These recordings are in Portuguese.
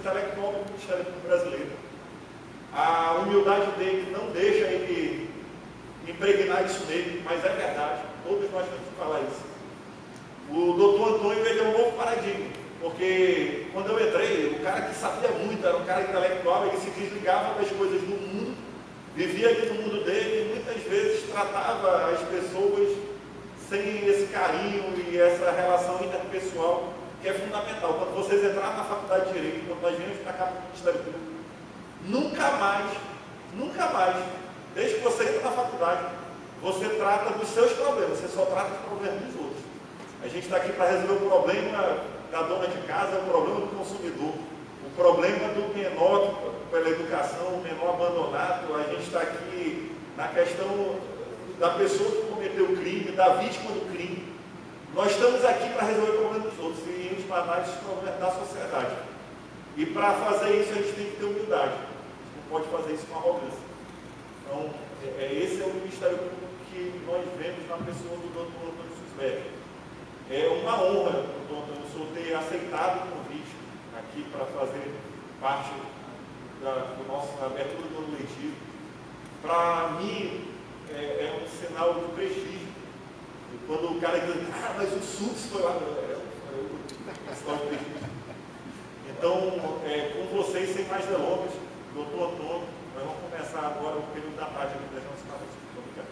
intelectual do Ministério Público Brasileiro. A humildade dele não deixa ele impregnar isso nele, mas é verdade, todos nós temos que falar isso. O doutor Antônio, ele é um novo paradigma, porque quando eu entrei, o cara que sabia muito, era um cara intelectual, ele se desligava das coisas do mundo, vivia ali no mundo dele e muitas vezes tratava as pessoas sem esse carinho e essa relação interpessoal que é fundamental. Quando vocês entraram na faculdade de Direito, quando nós viemos para cá para o Ministério Público, nunca mais, desde que você entra na faculdade, você trata dos seus problemas, você só trata dos problemas dos outros. A gente está aqui para resolver o problema da dona de casa, o problema do consumidor, o problema do menor pela educação, o menor abandonado. A gente está aqui na questão da pessoa que cometeu o crime, da vítima do crime. Nós estamos aqui para resolver o problema dos outros e explanar esses problemas da sociedade. E para fazer isso a gente tem que ter humildade. A gente não pode fazer isso com arrogância. Então, esse é o Ministério Público que nós vemos na pessoa do Dr. Antônio Susberg. É uma honra, doutor Antônio, ter aceitado o convite aqui para fazer parte da nossa abertura do ano letivo. Para mim, é um sinal de prestígio. E quando o cara diz, mas o SUS foi lá, é um sinal de prestígio. Então, com vocês, sem mais delongas, doutor Antônio, nós vamos começar agora o período da tarde aqui das nossas palestras. Obrigado.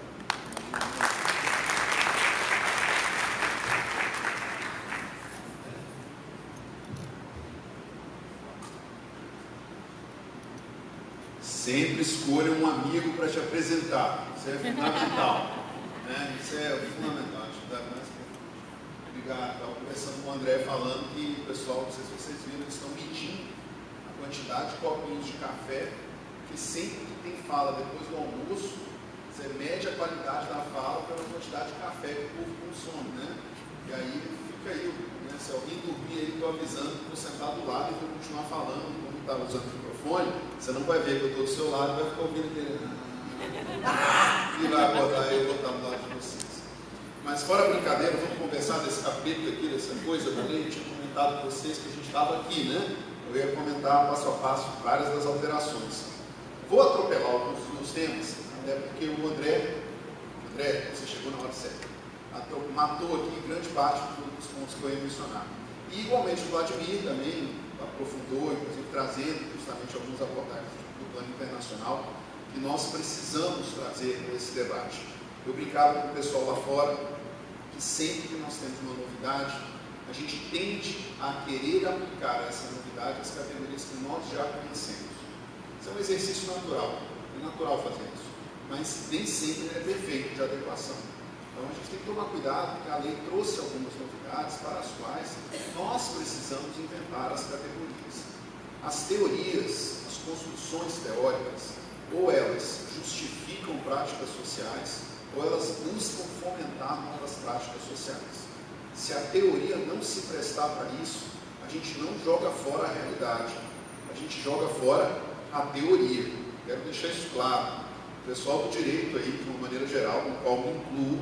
Sempre escolha um amigo para te apresentar. Isso é fundamental. Né? Isso é fundamental. Obrigado. Estava conversando com o André falando que o pessoal, não sei se vocês viram, eles estão medindo a quantidade de copinhos de café, que sempre que tem fala depois do almoço, você mede a qualidade da fala pela quantidade de café que o povo consome. Né? E aí fica aí, né? Se alguém dormir aí, estou avisando que estou sentado do lado e vou continuar falando, como estava usando o microfone, você não vai ver que eu estou do seu lado e vai ficar ouvindo aquele e vai acordar eu e botar no lado de vocês. Mas fora brincadeira, vamos conversar desse capítulo aqui, dessa coisa da lei. Eu tinha comentado com vocês que a gente estava aqui, né? Eu ia comentar passo a passo várias das alterações. Vou atropelar alguns dos temas, até porque o André, você chegou na hora certa, matou aqui grande parte dos pontos que eu ia mencionar. E igualmente o Vladimir também aprofundou, inclusive trazendo justamente alguns abordagens do plano internacional que nós precisamos trazer para esse debate. Eu brincava com o pessoal lá fora que sempre que nós temos uma novidade, a gente tende a querer aplicar essa novidade às categorias que nós já conhecemos. Isso é um exercício natural, é natural fazer isso, mas nem sempre é perfeito de adequação. Então a gente tem que tomar cuidado, porque a lei trouxe algumas novidades para as quais nós precisamos inventar as categorias. As teorias, as construções teóricas, ou elas justificam práticas sociais, ou elas buscam fomentar novas práticas sociais. Se a teoria não se prestar para isso, a gente não joga fora a realidade, a gente joga fora a teoria. Quero deixar isso claro. O pessoal do direito aí, de uma maneira geral, com o qual me incluo,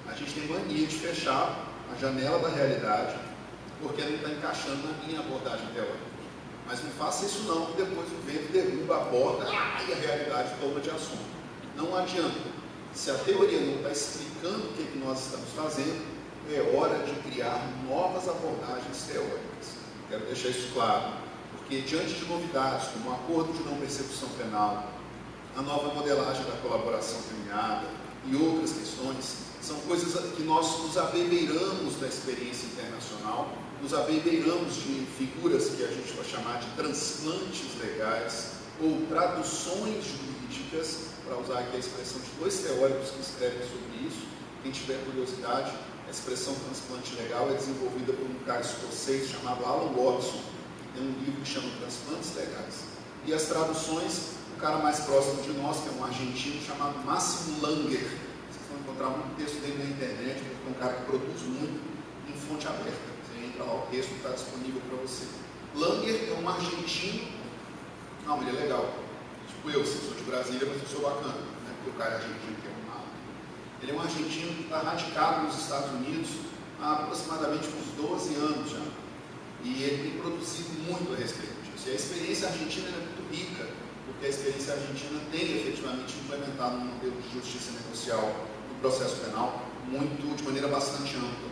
a gente tem mania de fechar a janela da realidade, porque não está encaixando na minha abordagem teórica. Mas não faça isso não, que depois o vento derruba a borda e a realidade toma de assunto. Não adianta. Se a teoria não está explicando o que nós estamos fazendo, é hora de criar novas abordagens teóricas. Quero deixar isso claro, porque diante de novidades, como o acordo de não persecução penal, a nova modelagem da colaboração premiada e outras questões, são coisas que nós nos abebeiramos da experiência internacional, nos abebeiramos de figuras que a gente vai chamar de transplantes legais ou traduções jurídicas, para usar aqui a expressão de dois teóricos que escrevem sobre isso. Quem tiver curiosidade, a expressão transplante legal é desenvolvida por um cara escocês chamado Alan Watson, que tem um livro que chama Transplantes Legais. E as traduções, o cara mais próximo de nós, que é um argentino chamado Máximo Langer. Vocês vão encontrar muito texto dele na internet, porque é um cara que produz muito em fonte aberta. Você entra lá, o texto está disponível para você. Langer é um argentino, não, ele é legal. Tipo eu sou de Brasília, mas eu sou bacana, né? Porque o cara é argentino, que é um mal. Ele é um argentino que está radicado nos Estados Unidos há aproximadamente uns 12 anos já. E ele tem produzido muito a respeito disso. E a experiência argentina é muito rica, porque a experiência argentina tem efetivamente implementado um modelo de justiça negocial no processo penal de maneira bastante ampla.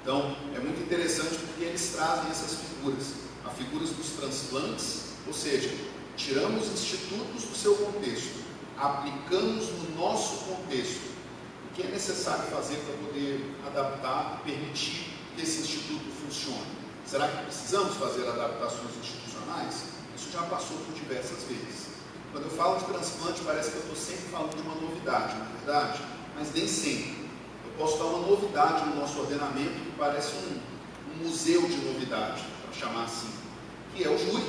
Então, é muito interessante porque eles trazem essas figuras, as figuras dos transplantes, ou seja, tiramos institutos do seu contexto, aplicamos no nosso contexto o que é necessário fazer para poder adaptar e permitir que esse instituto funcione. Será que precisamos fazer adaptações institucionais? Isso já passou por diversas vezes. Quando eu falo de transplante, parece que eu estou sempre falando de uma novidade, não é verdade? Mas nem sempre. Eu posso dar uma novidade no nosso ordenamento que parece um museu de novidade, para chamar assim, que é o júri.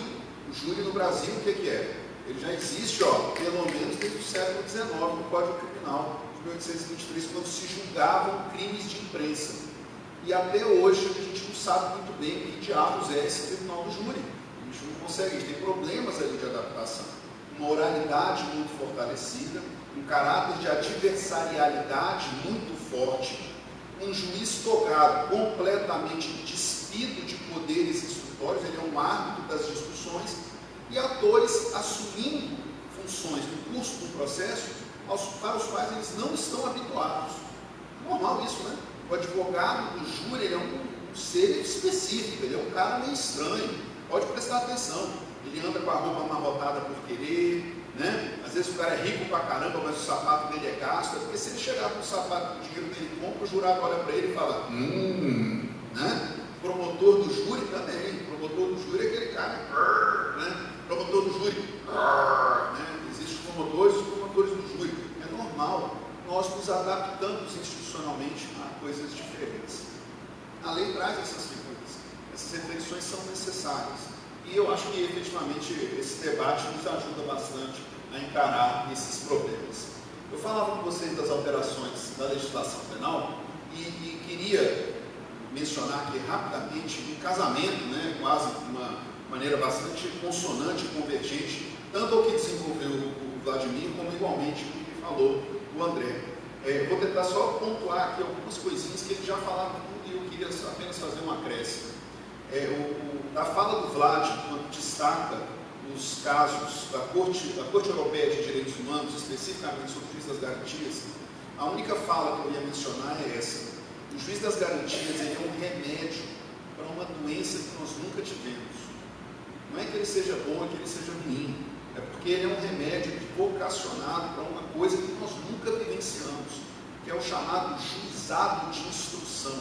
O júri no Brasil, o que é? Ele já existe, pelo menos desde o século XIX, no Código Criminal de 1823, quando se julgavam crimes de imprensa. E até hoje a gente não sabe muito bem que diabos é esse tribunal do júri. A gente não consegue, a gente tem problemas ali de adaptação. Uma oralidade muito fortalecida, um caráter de adversarialidade muito forte, um juiz togado completamente despido de poderes instrutórios, ele é um árbitro das discussões, e atores assumindo funções no curso do processo para os quais eles não estão habituados. Normal isso, né? O advogado do júri, ele é um ser específico, ele é um cara meio estranho, pode prestar atenção, ele anda com a roupa amarrotada por querer, né? Às vezes o cara é rico pra caramba, mas o sapato dele é gasto, porque se ele chegar com o sapato, o dinheiro dele compra, o jurado olha para ele e fala, né? Promotor do júri também, promotor do júri é aquele cara, né? Promotor do júri, né? Existem promotores e promotores do júri, é normal, nós nos adaptamos institucionalmente a coisas diferentes. A lei traz essas figuras, essas reflexões são necessárias. E eu acho que, efetivamente, esse debate nos ajuda bastante a encarar esses problemas. Eu falava com vocês das alterações da legislação penal e queria mencionar aqui rapidamente um casamento, né, quase de uma maneira bastante consonante e convergente, tanto ao que desenvolveu o Vladimir, como igualmente o que falou o André. Vou tentar só pontuar aqui algumas coisinhas que ele já falava tudo e eu queria apenas fazer um acréscimo. A fala do Vlad, quando destaca os casos da Corte Europeia de Direitos Humanos, especificamente sobre o juiz das garantias, a única fala que eu ia mencionar é essa. O juiz das garantias ele é um remédio para uma doença que nós nunca tivemos. Não é que ele seja bom, é que ele seja ruim. É porque ele é um remédio vocacionado para uma coisa que nós nunca vivenciamos, que é o chamado juizado de instrução.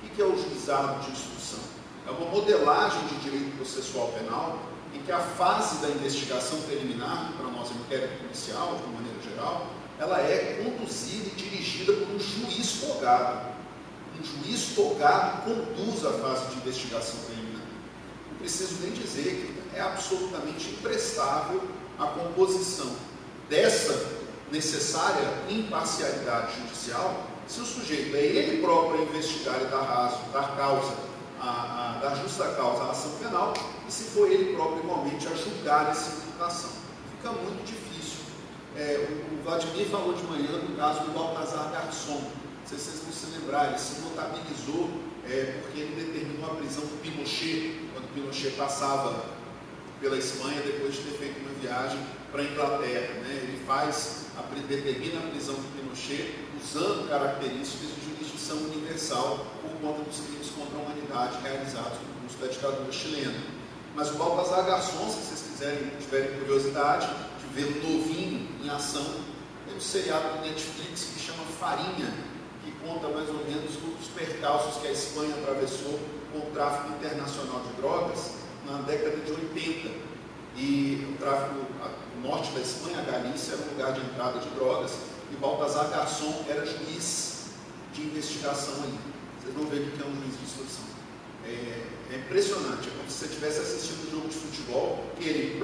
O que é o juizado de instrução? É uma modelagem de direito processual penal em que a fase da investigação preliminar, para nós é inquérito policial, de uma maneira geral, ela é conduzida e dirigida por um juiz togado. Um juiz togado conduz a fase de investigação preliminar. Não preciso nem dizer que é absolutamente imprestável a composição dessa necessária imparcialidade judicial se o sujeito é ele próprio a investigar e dar causa, dar justa causa à ação penal, e se for ele próprio igualmente a julgar essa imputação. Fica muito difícil. O Vladimir falou de manhã do caso do Baltazar Garçon. Não sei se vocês vão se lembrar, ele se notabilizou porque ele determinou a prisão do Pinochet, quando Pinochet passava pela Espanha depois de ter feito uma viagem para a Inglaterra. Né? Ele determina a prisão do Pinochet usando características de jurisdição universal por conta dos crimes contra a humanidade realizados no curso da ditadura chilena. Mas o Baltazar Garçon, se vocês tiverem curiosidade de vê-lo novinho em ação, tem um seriado do Netflix que chama Farinha, que conta mais ou menos os percalços que a Espanha atravessou com o tráfico internacional de drogas na década de 80. E o tráfico, o norte da Espanha, a Galícia, era um lugar de entrada de drogas, e Baltazar Garçon era juiz de investigação ali. Vocês vão ver o que é um juiz de instrução. É impressionante, é como se você estivesse assistindo um jogo de futebol, que ele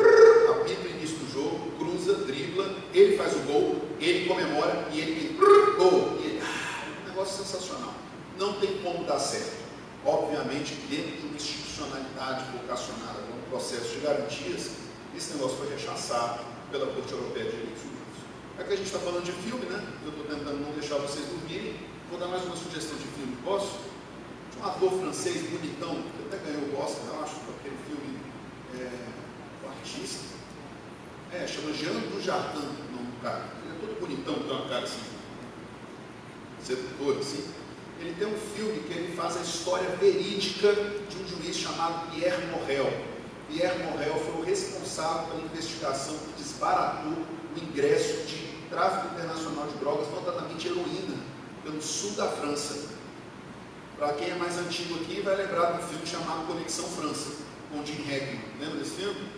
apita o início do jogo, cruza, dribla, ele faz o gol, ele comemora e ele gol. Um negócio sensacional. Não tem como dar certo. Obviamente, dentro de uma institucionalidade vocacionada para um processo de garantias, esse negócio foi rechaçado pela Corte Europeia de Direitos Humanos. É que a gente está falando de filme, né? Eu estou tentando não deixar vocês dormirem. Vou dar mais uma sugestão de filme, posso? Tinha um ator francês bonitão, que até ganhou o Oscar, eu acho, com aquele filme Batista. Chama Jean Dujardin, o nome do cara. Ele é todo bonitão, tem uma cara assim, sedutor, assim. Ele tem um filme que ele faz a história verídica de um juiz chamado Pierre Morel. Pierre Morel foi o responsável pela investigação que desbaratou o ingresso de tráfico internacional de drogas, notadamente heroína, pelo sul da França. Para quem é mais antigo aqui, vai lembrar de um filme chamado Conexão França, com Jim Hackman. Lembra desse filme?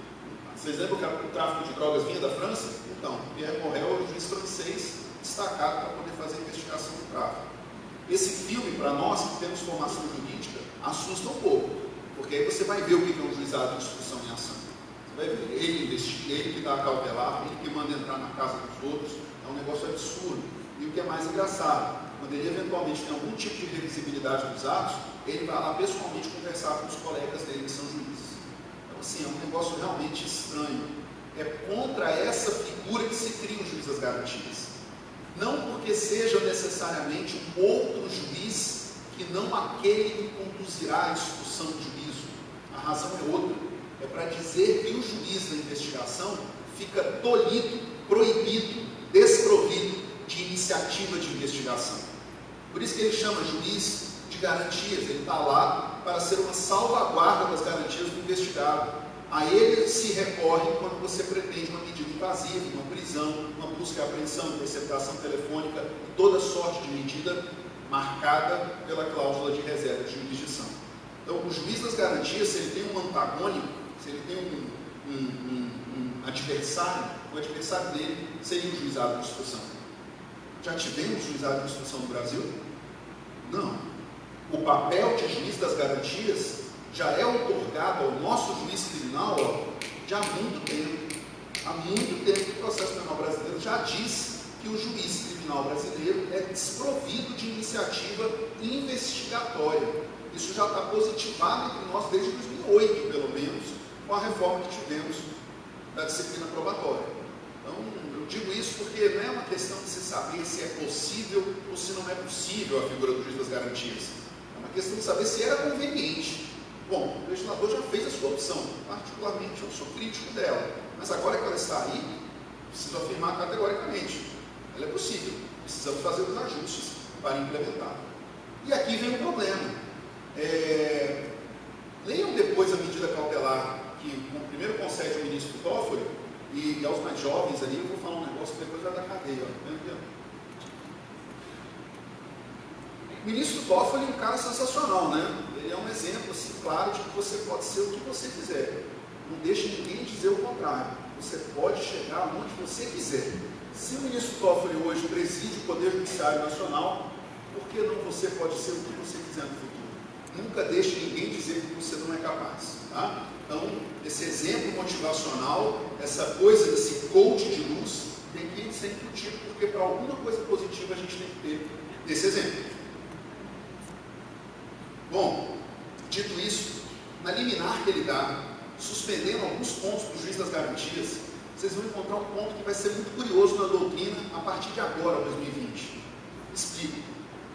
Vocês lembram que o tráfico de drogas vinha da França? Então, Pierre Morel é o juiz francês destacado para poder fazer a investigação do tráfico. Esse filme, para nós que temos formação jurídica, assusta um pouco, porque aí você vai ver o que é um juizado de instrução em ação. Você vai ver ele investiga, ele que dá a cautelar, ele que manda entrar na casa dos outros. É um negócio absurdo. E o que é mais engraçado, quando ele eventualmente tem algum tipo de revisibilidade dos atos, ele vai lá pessoalmente conversar com os colegas dele que são juízes. Então, assim, é um negócio realmente estranho. É contra essa figura que se cria o juiz das garantias. Não porque seja necessariamente um outro juiz que não aquele que conduzirá a execução do juízo. A razão é outra. É para dizer que o juiz da investigação fica tolhido, proibido, desprovido de iniciativa de investigação. Por isso que ele chama juiz de garantias. Ele está lá para ser uma salvaguarda das garantias do investigado. A ele se recorre quando você pretende uma medida invasiva, uma prisão, uma busca e apreensão, interceptação telefônica, toda sorte de medida marcada pela cláusula de reserva de jurisdição. Então, o juiz das garantias, se ele tem um antagônico, se ele tem um adversário, o adversário dele seria o juizado de instrução. Já tivemos juizado de instrução no Brasil? Não. O papel de juiz das garantias já é otorgado ao nosso juiz criminal já há muito tempo. Há muito tempo que o processo penal brasileiro já diz que o juiz criminal brasileiro é desprovido de iniciativa investigatória. Isso já está positivado entre nós desde 2008, pelo menos, com a reforma que tivemos da disciplina probatória. Então, eu digo isso porque não é uma questão de se saber se é possível ou se não é possível a figura do juiz das garantias. É uma questão de saber se era conveniente. Bom, o legislador já fez a sua opção, particularmente eu sou crítico dela, mas agora que ela está aí, preciso afirmar categoricamente, ela é possível, precisamos fazer os ajustes para implementar. E aqui vem o problema. Leiam depois a medida cautelar que primeiro concede o ministro Toffoli, e aos mais jovens ali, eu vou falar um negócio que depois vai dar cadeia. O ministro Toffoli é um cara sensacional, né? Ele é um exemplo, assim, claro, de que você pode ser o que você quiser. Não deixe ninguém dizer o contrário. Você pode chegar onde você quiser. Se o ministro Toffoli hoje preside o Poder Judiciário Nacional, por que não você pode ser o que você quiser no futuro? Nunca deixe ninguém dizer que você não é capaz. Tá? Então, esse exemplo motivacional, essa coisa desse coach de luz, tem que ser incutido, porque para alguma coisa positiva a gente tem que ter esse exemplo. Bom, dito isso, na liminar que ele dá, suspendendo alguns pontos do juiz das garantias, vocês vão encontrar um ponto que vai ser muito curioso na doutrina a partir de agora, 2020. Explico.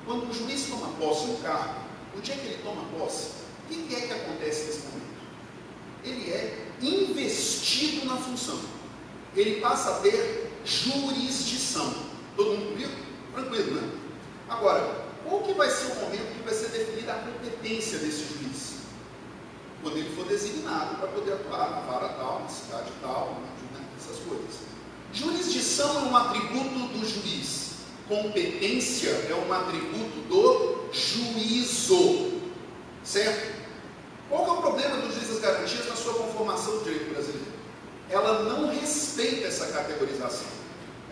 Quando o juiz toma posse no cargo, no dia que ele toma posse, o que é que acontece nesse momento? Ele é investido na função. Ele passa a ter jurisdição. Todo mundo comigo? Tranquilo, né? Agora, qual que vai ser o momento que vai ser definida a competência desse juiz? Quando ele for designado para poder atuar na vara tal, na cidade tal, essas coisas. Jurisdição é um atributo do juiz. Competência é um atributo do juízo. Certo? Qual que é o problema do juiz das garantias na sua conformação do direito brasileiro? Ela não respeita essa categorização.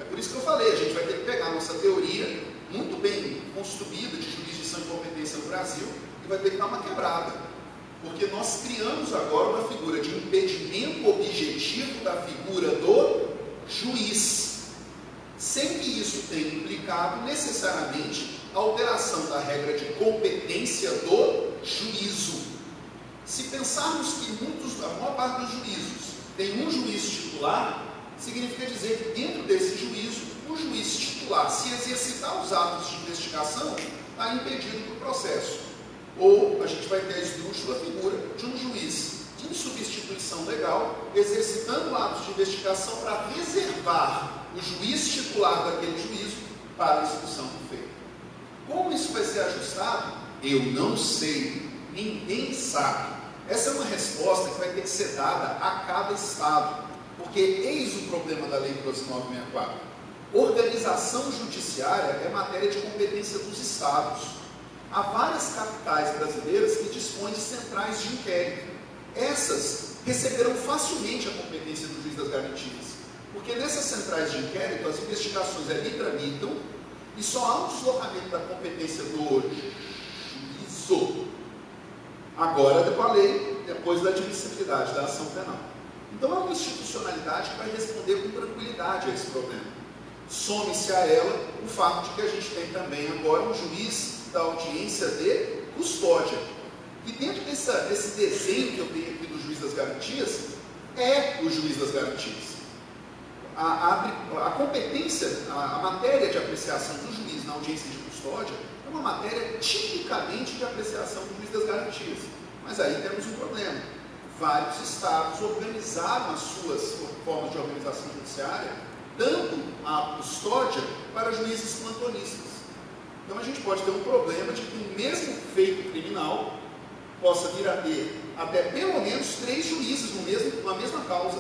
É por isso que eu falei, a gente vai ter que pegar a nossa teoria muito bem construída de jurisdição e competência no Brasil e vai ter que dar uma quebrada. Porque nós criamos agora uma figura de impedimento objetivo da figura do juiz, sem que isso tenha implicado necessariamente a alteração da regra de competência do juízo. Se pensarmos que a maior parte dos juízos tem um juiz titular, significa dizer que dentro desse juízo, o juiz titular, se exercitar os atos de investigação, está impedido do processo. Ou a gente vai ter a esdrúxula figura de um juiz em substituição legal, exercitando atos de investigação para reservar o juiz titular daquele juízo para a instrução do feito. Como isso vai ser ajustado? Eu não sei, ninguém sabe. Essa é uma resposta que vai ter que ser dada a cada estado, porque eis o problema da Lei 12.964. Organização judiciária é matéria de competência dos estados. Há várias capitais brasileiras que dispõem de centrais de inquérito. Essas receberão facilmente a competência do juiz das garantias, porque nessas centrais de inquérito as investigações ali tramitam e só há um deslocamento da competência do juízo. Agora, com a lei, depois da admissibilidade da ação penal. Então, é uma institucionalidade que vai responder com tranquilidade a esse problema. Some-se a ela o fato de que a gente tem também agora um juiz da audiência de custódia. E dentro desse desenho que eu tenho aqui do juiz das garantias, é o juiz das garantias. A competência, a matéria de apreciação do juiz na audiência de custódia é uma matéria tipicamente de apreciação do juiz das garantias. Mas aí temos um problema. Vários estados organizaram as suas formas de organização judiciária, dando a custódia para juízes plantonistas. Então a gente pode ter um problema de que o mesmo feito criminal possa vir a ter até pelo menos 3 juízes na mesma causa.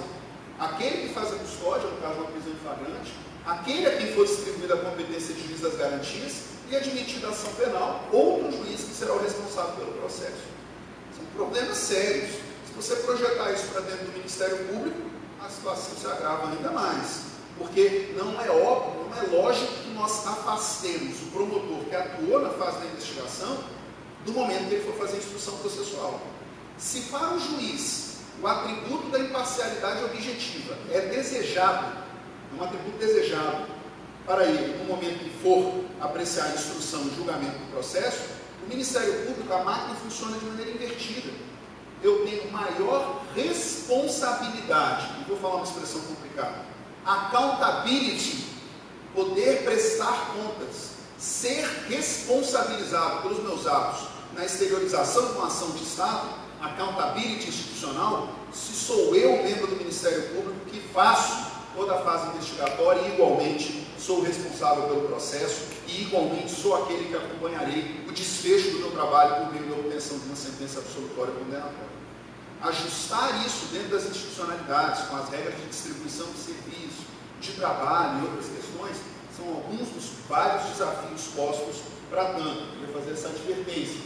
Aquele que faz a custódia, no caso de uma prisão em flagrante, aquele a quem for distribuída a competência de juiz das garantias e admitida a ação penal, outro juiz que será o responsável pelo processo. São problemas sérios. Se você projetar isso para dentro do Ministério Público, a situação se agrava ainda mais. Porque não é óbvio, não é lógico que nós afastemos o promotor que atuou na fase da investigação do momento que ele for fazer a instrução processual. Se para o juiz o atributo da imparcialidade objetiva é desejado, é um atributo desejado para ele no momento que for apreciar a instrução e julgamento do processo, o Ministério Público, a máquina funciona de maneira invertida. Eu tenho maior responsabilidade, e vou falar uma expressão complicada, accountability, poder prestar contas, ser responsabilizado pelos meus atos na exteriorização de uma ação de Estado, accountability institucional, se sou eu, membro do Ministério Público, que faço toda a fase investigatória e igualmente sou responsável pelo processo e igualmente sou aquele que acompanharei o desfecho do meu trabalho por meio da obtenção de uma sentença absolutória condenatória. Ajustar isso dentro das institucionalidades, com as regras de distribuição de serviço, de trabalho e outras questões, são alguns dos vários desafios postos para tanto. Eu vou fazer essa advertência.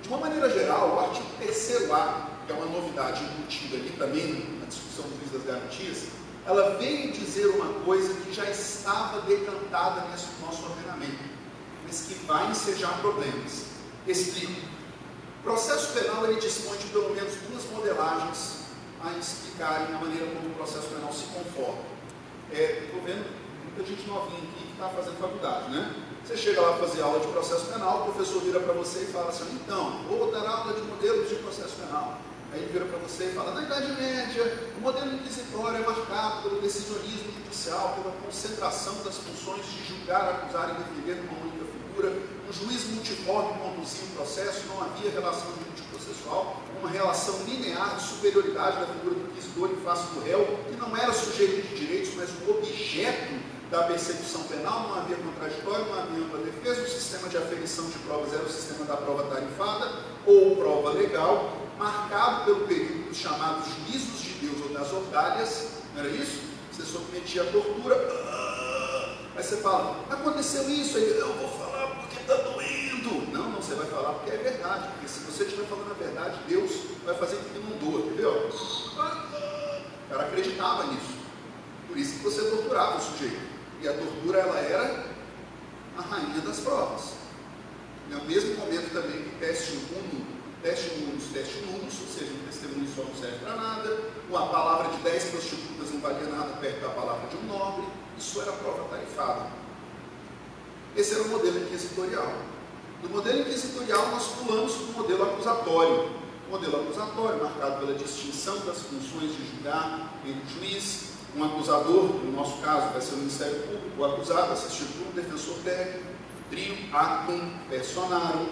De uma maneira geral, o artigo 3º-A, que é uma novidade embutida ali também na discussão do juiz das garantias, ela veio dizer uma coisa que já estava decantada nesse nosso ordenamento, mas que vai ensejar problemas. Explico. O processo penal ele dispõe de pelo menos 2 modelagens a explicarem a maneira como o processo penal se comporta. Estou vendo muita gente novinha aqui que está fazendo faculdade, né? Você chega lá para fazer aula de processo penal, o professor vira para você e fala assim, então, vou dar aula de modelos de processo penal. Aí ele vira para você e fala, na Idade Média, o modelo inquisitório é marcado pelo decisionismo judicial, pela concentração das funções de julgar, acusar e defender numa única figura. Um juiz multiforme conduzia o processo, não havia relação jurídico-processual, uma relação linear de superioridade da figura do inquisidor em face do réu, que não era sujeito de direitos, mas um objeto da persecução penal, não havia contraditório, não havia ampla defesa, o sistema de aferição de provas era o sistema da prova tarifada ou prova legal, marcado pelo período dos chamados juízos de Deus ou das ordalhas, não era isso? Você submetia a tortura, aí você fala, aconteceu isso, aí eu vou falar porque está doendo. Não, você vai falar porque é verdade, porque se você estiver falando a verdade, Deus vai fazer com que não doa, entendeu? O cara acreditava nisso, por isso que você torturava o sujeito. E a tortura, ela era a rainha das provas. No mesmo momento também que teste nulos, ou seja, um testemunho só não serve para nada, uma palavra de 10 prostitutas não valia nada perto da palavra de um nobre, isso era prova tarifada. Esse era o modelo inquisitorial. Do modelo inquisitorial nós pulamos para o modelo acusatório. O modelo acusatório, marcado pela distinção das funções de julgar entre o juiz, um acusador, no nosso caso vai ser o Ministério Público, o acusado, assistido por um defensor técnico, trio, actum, personarum,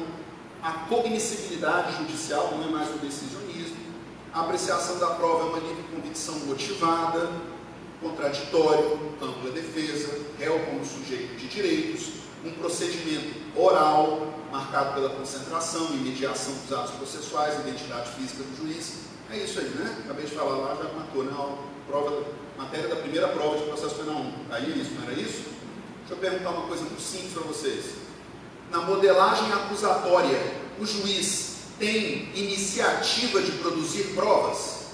a cognoscibilidade judicial, não é mais o decisionismo, A apreciação da prova é uma livre convicção motivada, contraditório, ampla defesa, réu como sujeito de direitos, um procedimento oral, marcado pela concentração e mediação dos atos processuais, identidade física do juiz. É isso aí, né? Acabei de falar lá, já matou, né? Matéria da primeira prova de processo penal 1. Aí isso, não era isso? Deixa eu perguntar uma coisa muito simples para vocês. Na modelagem acusatória, o juiz tem iniciativa de produzir provas?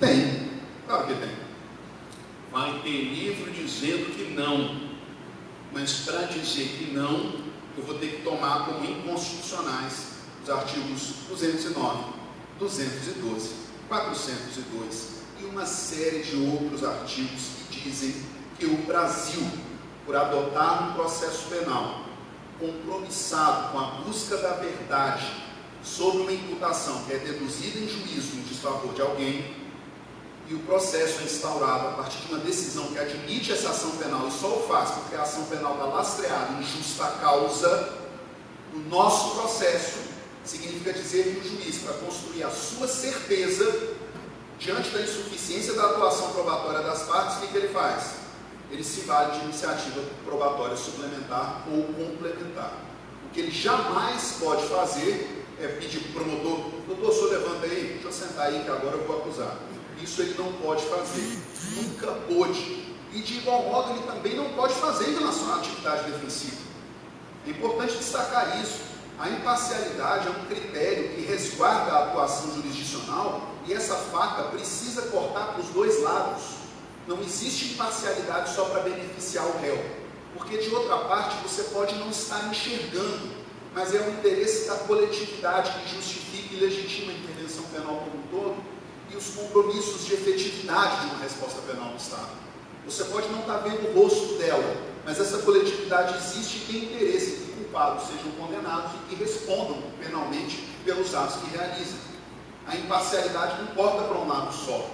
Tem, claro que tem. Vai ter livro dizendo que não, mas para dizer que não, eu vou ter que tomar como inconstitucionais os artigos 209, 212, 402 e uma série de outros artigos que dizem que o Brasil, por adotar um processo penal compromissado com a busca da verdade sobre uma imputação que é deduzida em juízo em desfavor de alguém, e o processo é instaurado a partir de uma decisão que admite essa ação penal e só o faz porque a ação penal está lastreada em justa causa, o nosso processo significa dizer que o juiz, para construir a sua certeza diante da insuficiência da atuação probatória das partes, o que ele faz? Ele se vale de iniciativa probatória suplementar ou complementar. O que ele jamais pode fazer é pedir para o promotor: doutor, o senhor levanta aí, deixa eu sentar aí que agora eu vou acusar. Isso ele não pode fazer, nunca pôde. E de igual modo ele também não pode fazer em relação à atividade defensiva. É importante destacar isso. A imparcialidade é um critério que resguarda a atuação jurisdicional e essa faca precisa cortar para os dois lados. Não existe imparcialidade só para beneficiar o réu, porque de outra parte você pode não estar enxergando, mas é o interesse da coletividade que justifica e legitima a intervenção penal como um todo e os compromissos de efetividade de uma resposta penal do Estado. Você pode não estar vendo o rosto dela, mas essa coletividade existe e tem interesse que culpados sejam condenados e que respondam penalmente pelos atos que realizam. A imparcialidade não porta para um lado só.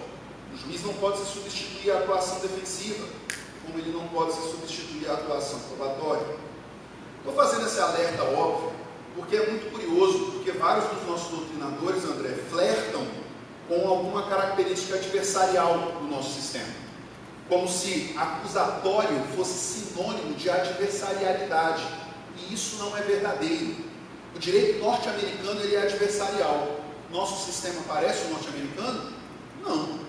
O juiz não pode se substituir à atuação defensiva, como ele não pode se substituir à atuação probatória. Estou fazendo esse alerta óbvio, porque é muito curioso, porque vários dos nossos doutrinadores, André, flertam com alguma característica adversarial do nosso sistema, como se acusatório fosse sinônimo de adversarialidade, e isso não é verdadeiro. O direito norte-americano ele é adversarial. Nosso sistema parece o norte-americano? Não.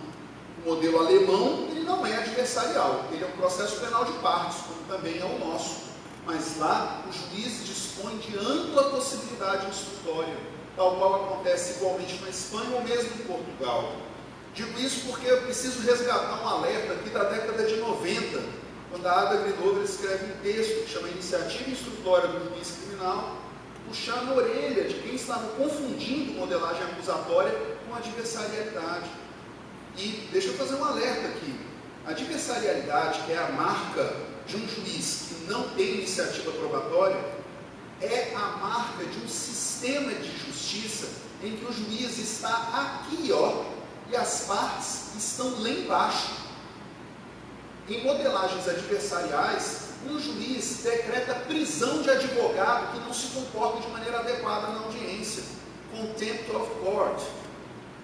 O modelo alemão ele não é adversarial, ele é um processo penal de partes, como também é o nosso, mas lá o juiz dispõe de ampla possibilidade instrutória, tal qual acontece igualmente na Espanha ou mesmo em Portugal. Digo isso porque eu preciso resgatar um alerta aqui da década de 90, quando a Ada Grinover escreve um texto que chama Iniciativa Instrutória do Juiz Criminal, puxando a orelha de quem estava confundindo modelagem acusatória com adversarialidade. E deixa eu fazer um alerta aqui. A adversarialidade, que é a marca de um juiz que não tem iniciativa probatória, é a marca de um sistema de justiça em que o juiz está aqui, ó, e as partes estão lá embaixo. Em modelagens adversariais, um juiz decreta prisão de advogado que não se comporta de maneira adequada na audiência, contempt of court.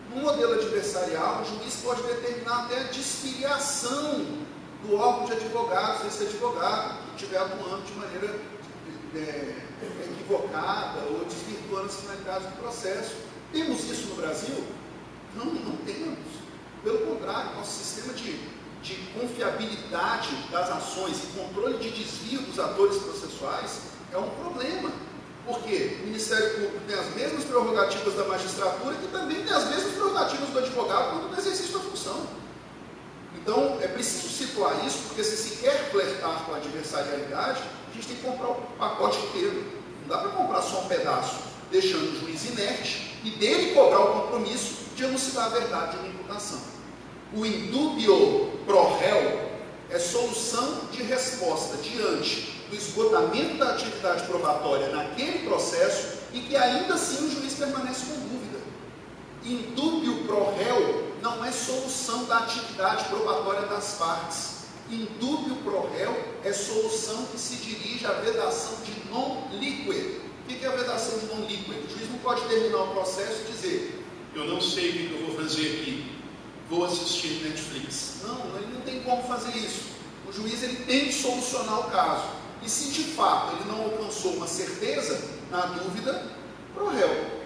No modelo adversarial, o juiz pode determinar até a desfiliação do órgão de advogados, desse advogado, que estiver atuando de maneira equivocada ou desvirtuando as finalidades do processo. Temos isso no Brasil? Não, não temos. Pelo contrário, nosso sistema de confiabilidade das ações e controle de desvio dos atores processuais é um problema. Porque o Ministério Público tem as mesmas prerrogativas da magistratura que também tem as mesmas prerrogativas do advogado quando no exercício da função. Então, é preciso situar isso, porque se quer flertar com a adversarialidade, a gente tem que comprar o pacote inteiro. Não dá para comprar só um pedaço, deixando o juiz inerte e dele cobrar o compromisso de elucidar a verdade de uma imputação. O indubio pro réu é solução de resposta diante do esgotamento da atividade probatória naquele processo e que ainda assim o juiz permanece com dúvida. Indúbio pro réu não é solução da atividade probatória das partes. Indúbio pro réu é solução que se dirige à vedação de non liquid. O que é a vedação de non liquid? O juiz não pode terminar o processo e dizer: eu não sei o que eu vou fazer aqui, vou assistir Netflix. Não, ele não tem como fazer isso. O juiz ele tem que solucionar o caso. E se de fato ele não alcançou uma certeza, na dúvida, pro réu.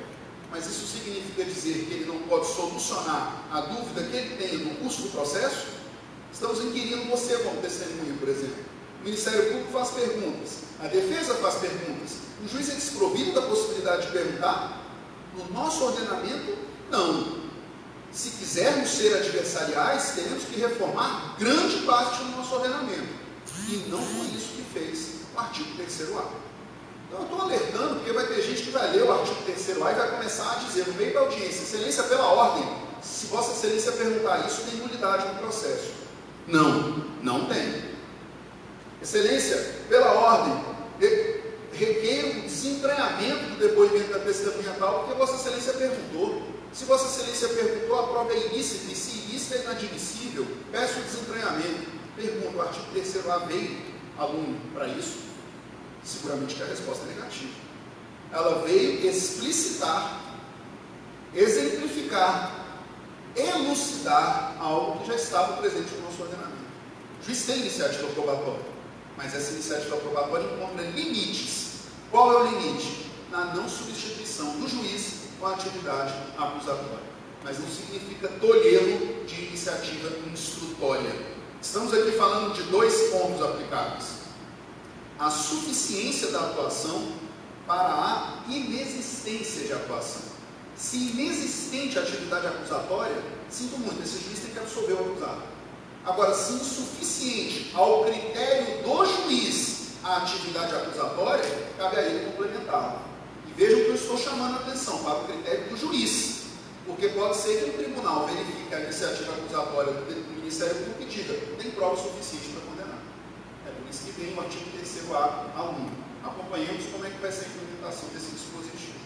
Mas isso significa dizer que ele não pode solucionar a dúvida que ele tem no curso do processo? Estamos inquirindo você como testemunha, por exemplo. O Ministério Público faz perguntas, a defesa faz perguntas. O juiz é desprovido da possibilidade de perguntar? No nosso ordenamento, não. Se quisermos ser adversariais, teremos que reformar grande parte do nosso ordenamento. E não foi isso que fez o artigo 3º-A. Então eu estou alertando, porque vai ter gente que vai ler o artigo 3º-A e vai começar a dizer, no meio da audiência: Excelência, pela ordem, se Vossa Excelência perguntar isso, tem nulidade no processo. Não, não tem. Excelência, pela ordem, requer um desentranhamento do depoimento da testemunha tal, porque Vossa Excelência perguntou. Se Vossa Excelência perguntou, a prova é ilícita, e se ilícita é inadmissível, peço o desentranhamento. Pergunto: o artigo 3º-A veio, aluno, para isso? Seguramente que a resposta é negativa. Ela veio explicitar, exemplificar, elucidar algo que já estava presente no nosso ordenamento. O juiz tem iniciativa probatória, mas essa iniciativa probatória encontra limites. Qual é o limite? Na não substituição do juiz com a atividade acusatória. Mas não significa tolhê-lo de iniciativa instrutória. Estamos aqui falando de 2 pontos aplicáveis: a suficiência da atuação para a inexistência de atuação. Se inexistente a atividade acusatória, sinto muito, esse juiz tem que absolver o acusado. Agora, se insuficiente ao critério do juiz a atividade acusatória, cabe a ele complementá-la. E vejam que eu estou chamando a atenção para o critério do juiz, porque pode ser que o tribunal verifique a iniciativa acusatória do Ministério Público e diga: tem prova suficiente para condenar. É por isso que vem o artigo 3º-A a 1. Acompanhemos como é que vai ser a implementação desse dispositivo.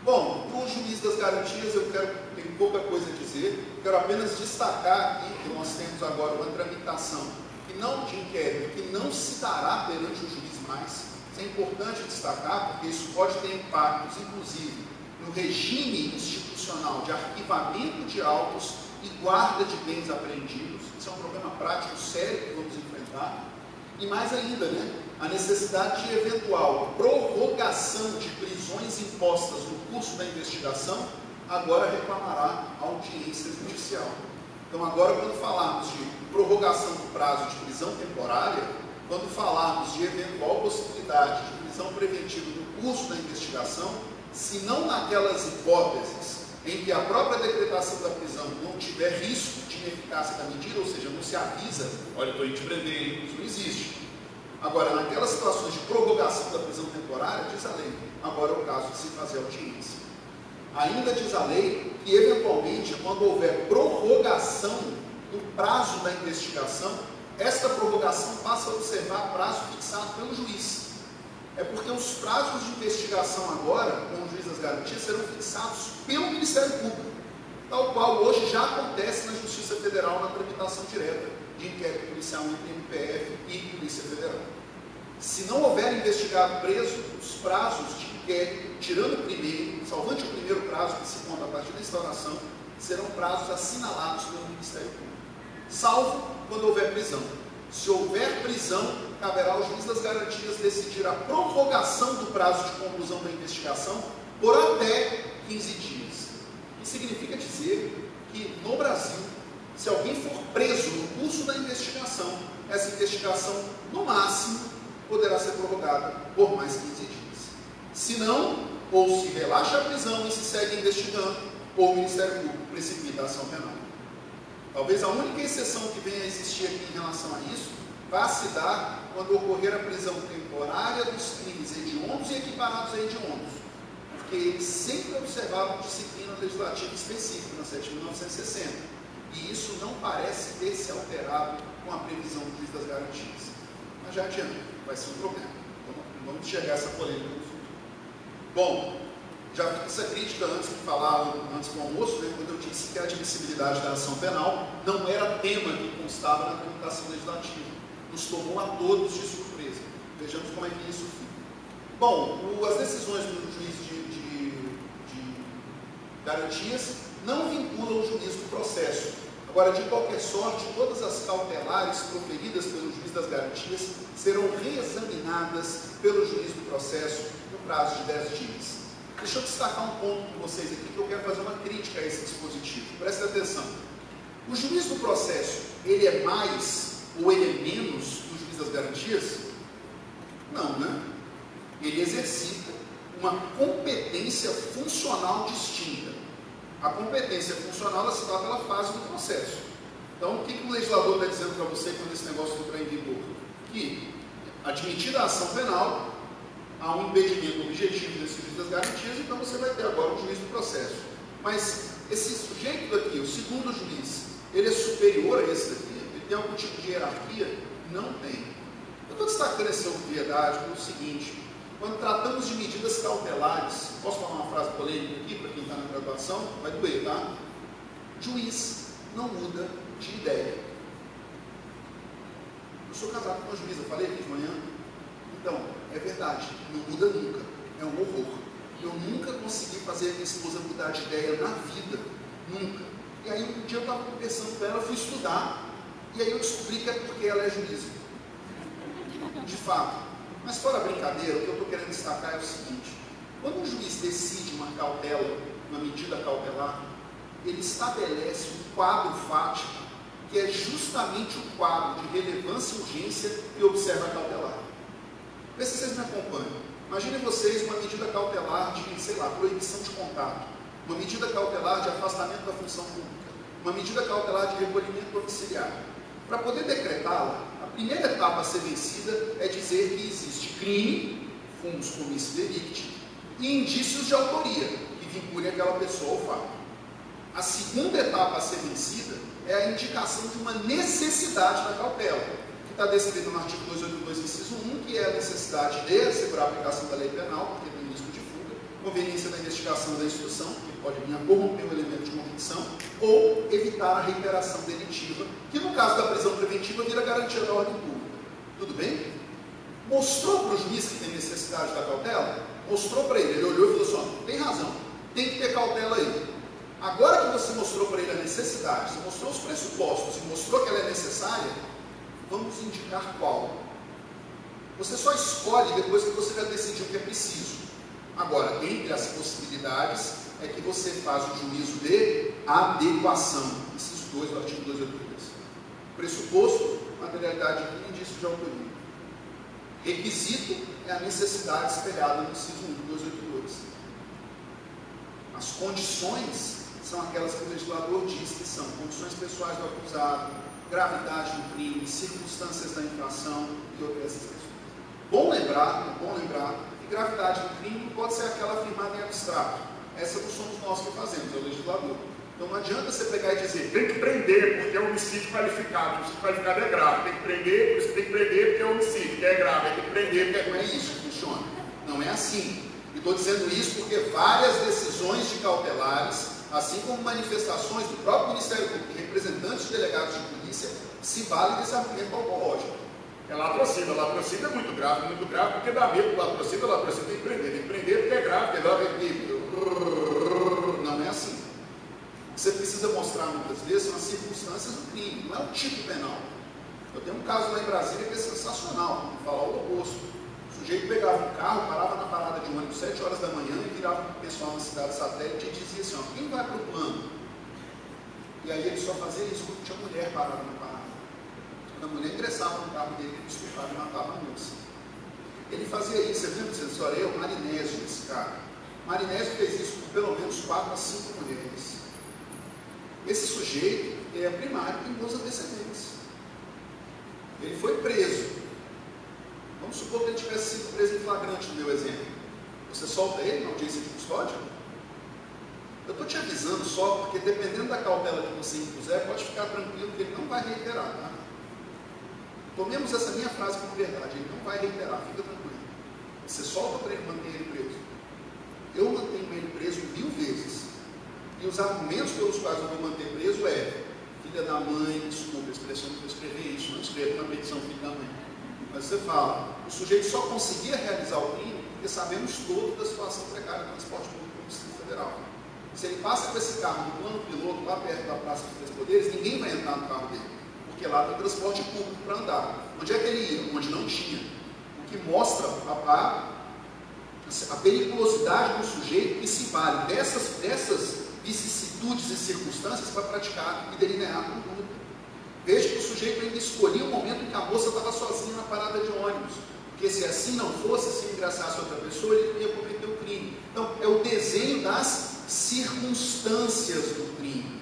Bom, no juiz das garantias tenho pouca coisa a dizer, quero apenas destacar aqui que nós temos agora uma tramitação que não de inquérito, que não se dará perante o juiz mais. Isso é importante destacar, porque isso pode ter impactos, inclusive, no regime institucional de arquivamento de autos e guarda de bens apreendidos. Isso é um problema prático sério que vamos enfrentar. E mais ainda, a necessidade de eventual prorrogação de prisões impostas no curso da investigação, agora reclamará audiência judicial. Então agora, quando falarmos de prorrogação do prazo de prisão temporária, quando falarmos de eventual possibilidade de prisão preventiva no curso da investigação, se não naquelas hipóteses em que a própria decretação da prisão não tiver risco de ineficácia da medida, ou seja, não se avisa: olha, estou indo te prender, isso não existe. Agora, naquelas situações de prorrogação da prisão temporária, diz a lei, agora é o caso de se fazer audiência. Ainda diz a lei que, eventualmente, quando houver prorrogação do prazo da investigação, esta prorrogação passa a observar prazo fixado pelo juiz. É porque os prazos de investigação agora, com o juiz das garantias, serão fixados pelo Ministério Público, tal qual hoje já acontece na Justiça Federal na tramitação direta de inquérito policial entre MPF e Polícia Federal. Se não houver investigado preso, os prazos de inquérito, tirando o primeiro, salvante o primeiro prazo que se conta a partir da instauração, serão prazos assinalados pelo Ministério Público, salvo quando houver prisão. Se houver prisão, caberá ao juiz das garantias decidir a prorrogação do prazo de conclusão da investigação por até 15 dias. Isso significa dizer que, no Brasil, se alguém for preso no curso da investigação, essa investigação, no máximo, poderá ser prorrogada por mais 15 dias. Se não, ou se relaxa a prisão e se segue investigando, ou o Ministério Público precipita a ação penal. Talvez a única exceção que venha a existir aqui em relação a isso vá se dar quando ocorrer a prisão temporária dos crimes hediondos e equiparados a hediondos, porque eles sempre observavam disciplina legislativa específica na 7.960, e isso não parece ter se alterado com a previsão do juiz das garantias. Mas já adianta, vai ser um problema. Então, vamos enxergar essa polêmica no futuro. Bom, Já fiz essa crítica antes de falar, antes do almoço, né, quando eu disse que a admissibilidade da ação penal não era tema que constava na tramitação legislativa. Nos tomou a todos de surpresa. Vejamos como é que isso fica. Bom, as decisões do juiz de garantias não vinculam o juiz do processo. Agora, de qualquer sorte, todas as cautelares proferidas pelo juiz das garantias serão reexaminadas pelo juiz do processo no prazo de 10 dias. Deixa eu destacar um ponto com vocês aqui, que eu quero fazer uma crítica a esse dispositivo. Prestem atenção. O juiz do processo, ele é mais ou ele é menos do juiz das garantias? Não, né? Ele exercita uma competência funcional distinta. A competência funcional, ela se dá pela fase do processo. Então, o que o legislador está dizendo para você quando esse negócio entrar em vigor? Que, admitida a ação penal, há um impedimento objetivo desse juiz das garantias, então você vai ter agora um juiz do processo. Mas esse sujeito daqui, o segundo juiz, ele é superior a esse daqui? Ele tem algum tipo de hierarquia? Não tem. Eu estou destacando essa obviedade pelo seguinte: quando tratamos de medidas cautelares, posso falar uma frase polêmica aqui para quem está na graduação? Vai doer, tá? Juiz não muda de ideia. Eu sou casado com uma juíza, falei aqui de manhã. Então, é verdade, não muda nunca. É um horror. Eu nunca consegui fazer a minha esposa mudar de ideia na vida. Nunca. E aí um dia eu estava conversando com ela, fui estudar, e aí eu descobri que é porque ela é juíza. De fato. Mas fora a brincadeira, o que eu estou querendo destacar é o seguinte: quando um juiz decide uma cautela, uma medida cautelar, ele estabelece um quadro fático, que é justamente o quadro de relevância e urgência que observa a cautelar. Vê se vocês me acompanham. Imaginem vocês uma medida cautelar de, sei lá, proibição de contato, uma medida cautelar de afastamento da função pública, uma medida cautelar de recolhimento domiciliar. Para poder decretá-la, a primeira etapa a ser vencida é dizer que existe crime, fumus commissi delicti, e indícios de autoria, que vinculem aquela pessoa ao fato. A segunda etapa a ser vencida é a indicação de uma necessidade da cautela, que está descrita no artigo 282, inciso 1, que é a necessidade de assegurar a aplicação da lei penal, porque tem risco de fuga, conveniência da investigação e da instrução, que pode vir a corromper o elemento de convicção, ou evitar a reiteração delitiva, que no caso da prisão preventiva vira garantia da ordem pública. Tudo bem? Mostrou para o juiz que tem necessidade da cautela? Mostrou para ele, ele olhou e falou assim: tem razão, tem que ter cautela aí. Agora que você mostrou para ele a necessidade, você mostrou os pressupostos e mostrou que ela é necessária, vamos indicar qual. Você só escolhe depois que você já decidiu que é preciso. Agora, entre as possibilidades, é que você faz o juízo de adequação. Inciso 2 do artigo 282. Pressuposto, materialidade e indício de autoria. Requisito é a necessidade espelhada no inciso 1 do 282. As condições são aquelas que o legislador diz que são condições pessoais do acusado, gravidade do crime, circunstâncias da infração e outras questões. Bom lembrar que gravidade do crime não pode ser aquela afirmada em abstrato. Essa não somos nós que fazemos, é o legislador. Então não adianta você pegar e dizer: tem que prender porque é homicídio qualificado. O homicídio qualificado é grave. Tem que prender, por isso tem que prender porque é homicídio, que é grave. Tem que prender porque não é isso que funciona. Não é assim. E estou dizendo isso porque várias decisões de cautelares, assim como manifestações do próprio Ministério Público e representantes de delegados de polícia, se valem desse argumento ontológico. É latrocínio é muito grave, porque dá medo do latrocínio tem que prender porque é grave, porque dá medo. Não é assim. O que você precisa mostrar muitas vezes são as circunstâncias do crime, não é o tipo penal. Eu tenho um caso lá em Brasília que é sensacional, vou falar o oposto. O sujeito pegava um carro, parava na parada de ônibus 7 horas da manhã e virava para o pessoal na cidade satélite e dizia assim: ó, quem vai para o plano? E aí ele só fazia isso quando tinha mulher parada na parada. Quando a mulher ingressava no carro dele, ele desculpava e matava a moça. Ele fazia isso, você viu? Você olha, o Marinésio, esse cara. Marinésio fez isso com pelo menos 4 a 5 mulheres. Esse sujeito é primário, tem bons antecedentes. Ele foi preso. Vamos supor que ele tivesse sido preso em flagrante, no meu exemplo. Você solta ele na audiência de custódia? Eu estou te avisando só porque, dependendo da cautela que você impuser, pode ficar tranquilo que ele não vai reiterar, tá? Tomemos essa minha frase como verdade: ele não vai reiterar, fica tranquilo. Você solta para ele manter ele preso. Eu mantenho ele os argumentos pelos quais eu vou manter preso é: filha da mãe, desculpa a expressão que eu escrevi isso, não escrevo na petição filho da mãe. Mas você fala, o sujeito só conseguia realizar o crime porque sabemos todos da situação precária do transporte público do Distrito Federal. Se ele passa com esse carro no plano piloto, lá perto da Praça dos Três Poderes, ninguém vai entrar no carro dele, porque lá tem transporte público para andar. Onde é que ele ia? Onde não tinha. O que mostra a periculosidade do sujeito que se vale dessas vicissitudes e circunstâncias para praticar e delinear a conduta. Veja que o sujeito ainda escolhia o momento em que a moça estava sozinha na parada de ônibus, porque se assim não fosse, se ingressasse outra pessoa, ele ia cometer o crime. Então, é o desenho das circunstâncias do crime.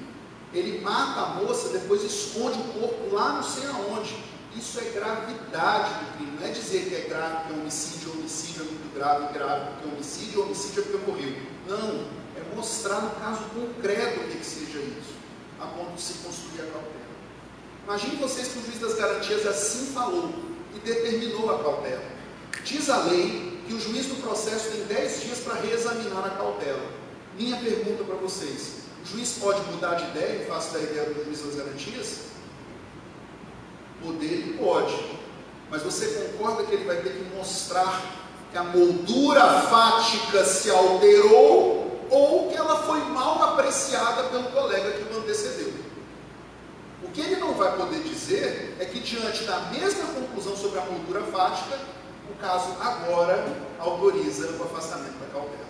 Ele mata a moça, depois esconde o corpo lá não sei aonde. Isso é gravidade do crime. Não é dizer que é grave porque é homicídio é muito grave, grave porque é homicídio é porque morreu. Não, é mostrar no caso concreto o que seja isso, a ponto de se construir a cautela. Imagine vocês que o juiz das garantias assim falou e determinou a cautela. Diz a lei que o juiz do processo tem 10 dias para reexaminar a cautela. Minha pergunta para vocês: o juiz pode mudar de ideia em face da ideia do juiz das garantias? Poder ele pode, mas você concorda que ele vai ter que mostrar que a moldura fática se alterou ou que ela foi mal apreciada pelo colega que o antecedeu? O que ele não vai poder dizer é que, diante da mesma conclusão sobre a moldura fática, o caso agora autoriza o afastamento da cautela.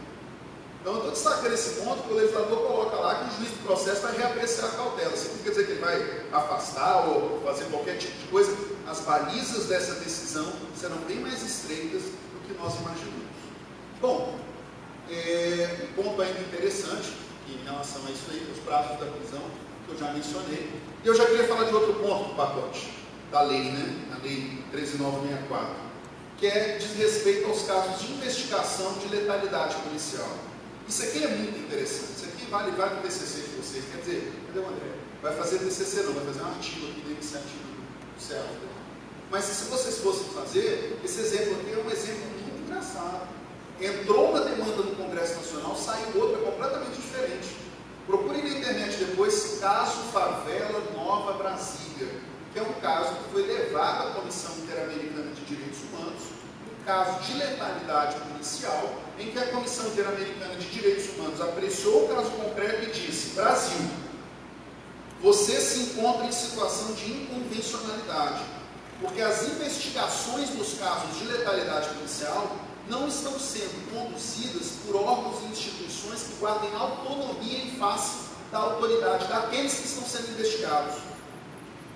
Então, eu estou destacando esse ponto que o legislador coloca lá que o juiz do processo vai reapreciar a cautela. Isso não quer dizer que ele vai afastar ou fazer qualquer tipo de coisa. As balizas dessa decisão serão bem mais estreitas do que nós imaginamos. Bom, um ponto ainda interessante em relação a isso aí, os prazos da prisão, que eu já mencionei. E eu já queria falar de outro ponto do pacote, da lei, né? A lei 13.964, que diz respeito aos casos de investigação de letalidade policial. Isso aqui é muito interessante. Isso aqui vale o TCC de vocês. Quer dizer, cadê o André? Vai fazer TCC não, vai fazer um artigo aqui da iniciativa do CELF. Mas se vocês fossem fazer, esse exemplo aqui é um exemplo muito engraçado. Entrou uma demanda no Congresso Nacional, saiu outra completamente diferente. Procurem na internet depois, caso Favela Nova Brasília, que é um caso que foi levado à Comissão Interamericana de Direitos Humanos, um caso de letalidade policial, em que a Comissão Interamericana de Direitos Humanos apreciou o caso concreto e disse: Brasil, você se encontra em situação de inconvencionalidade, porque as investigações nos casos de letalidade policial não estão sendo conduzidas por órgãos e instituições que guardem autonomia em face da autoridade daqueles que estão sendo investigados.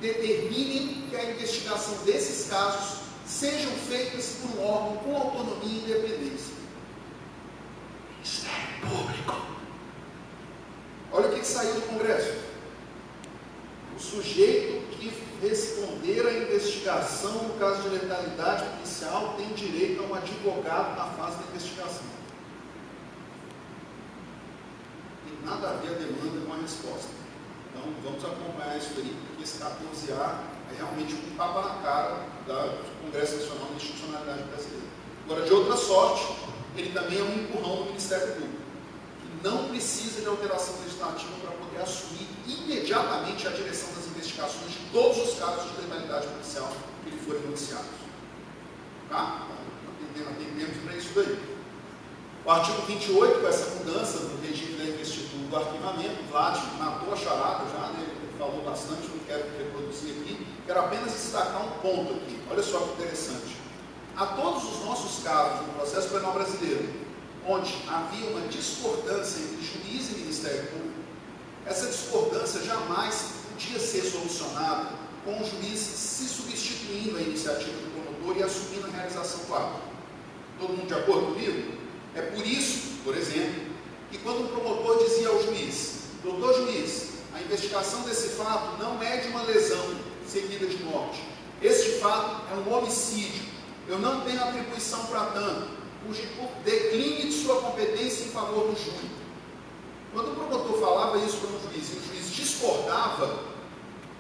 Determinem que a investigação desses casos sejam feitas por um órgão com autonomia e independência. Ministério Público. Olha o que saiu do Congresso. O sujeito que responder à investigação no caso de letalidade policial tem direito a um advogado na fase da investigação. Tem nada a ver a demanda com a resposta. Então, vamos acompanhar isso aí, porque esse 14A é realmente um tapa na cara do Congresso Nacional da Institucionalidade Brasileira. Agora, de outra sorte, ele também é um empurrão do Ministério Público, que não precisa de alteração legislativa para poder assumir imediatamente a direção das investigações de todos os casos de letalidade policial que lhe forem noticiados. Tá? Atendemos para isso daí. O artigo 28, com essa mudança do regime da investidura do arquivamento, o Vlad matou a charada já, né? Ele falou bastante, não quero reproduzir aqui, quero apenas destacar um ponto aqui. Olha só que interessante. A todos os nossos casos no processo penal brasileiro, onde havia uma discordância entre juiz e Ministério Público, essa discordância jamais podia ser solucionada com o juiz se substituindo a iniciativa do promotor e assumindo a realização do ato. Todo mundo de acordo comigo? É por isso, por exemplo, que quando o promotor dizia ao juiz: doutor juiz, a investigação desse fato não é de uma lesão seguida de morte. Este fato é um homicídio. Eu não tenho atribuição para tanto. Decline de sua competência em favor do júri. Quando o promotor falava isso para o juiz e o juiz discordava,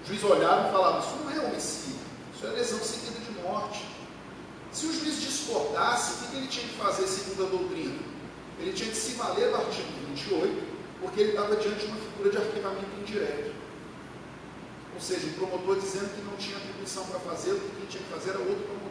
o juiz olhava e falava: isso não é homicídio, isso é lesão seguida de morte. Se o juiz discordasse, o que ele tinha que fazer segundo a doutrina? Ele tinha que se valer do artigo 28 porque ele estava diante de uma figura de arquivamento indireto. Ou seja, o promotor dizendo que não tinha atribuição para fazê-lo, que quem tinha que fazer era outro promotor.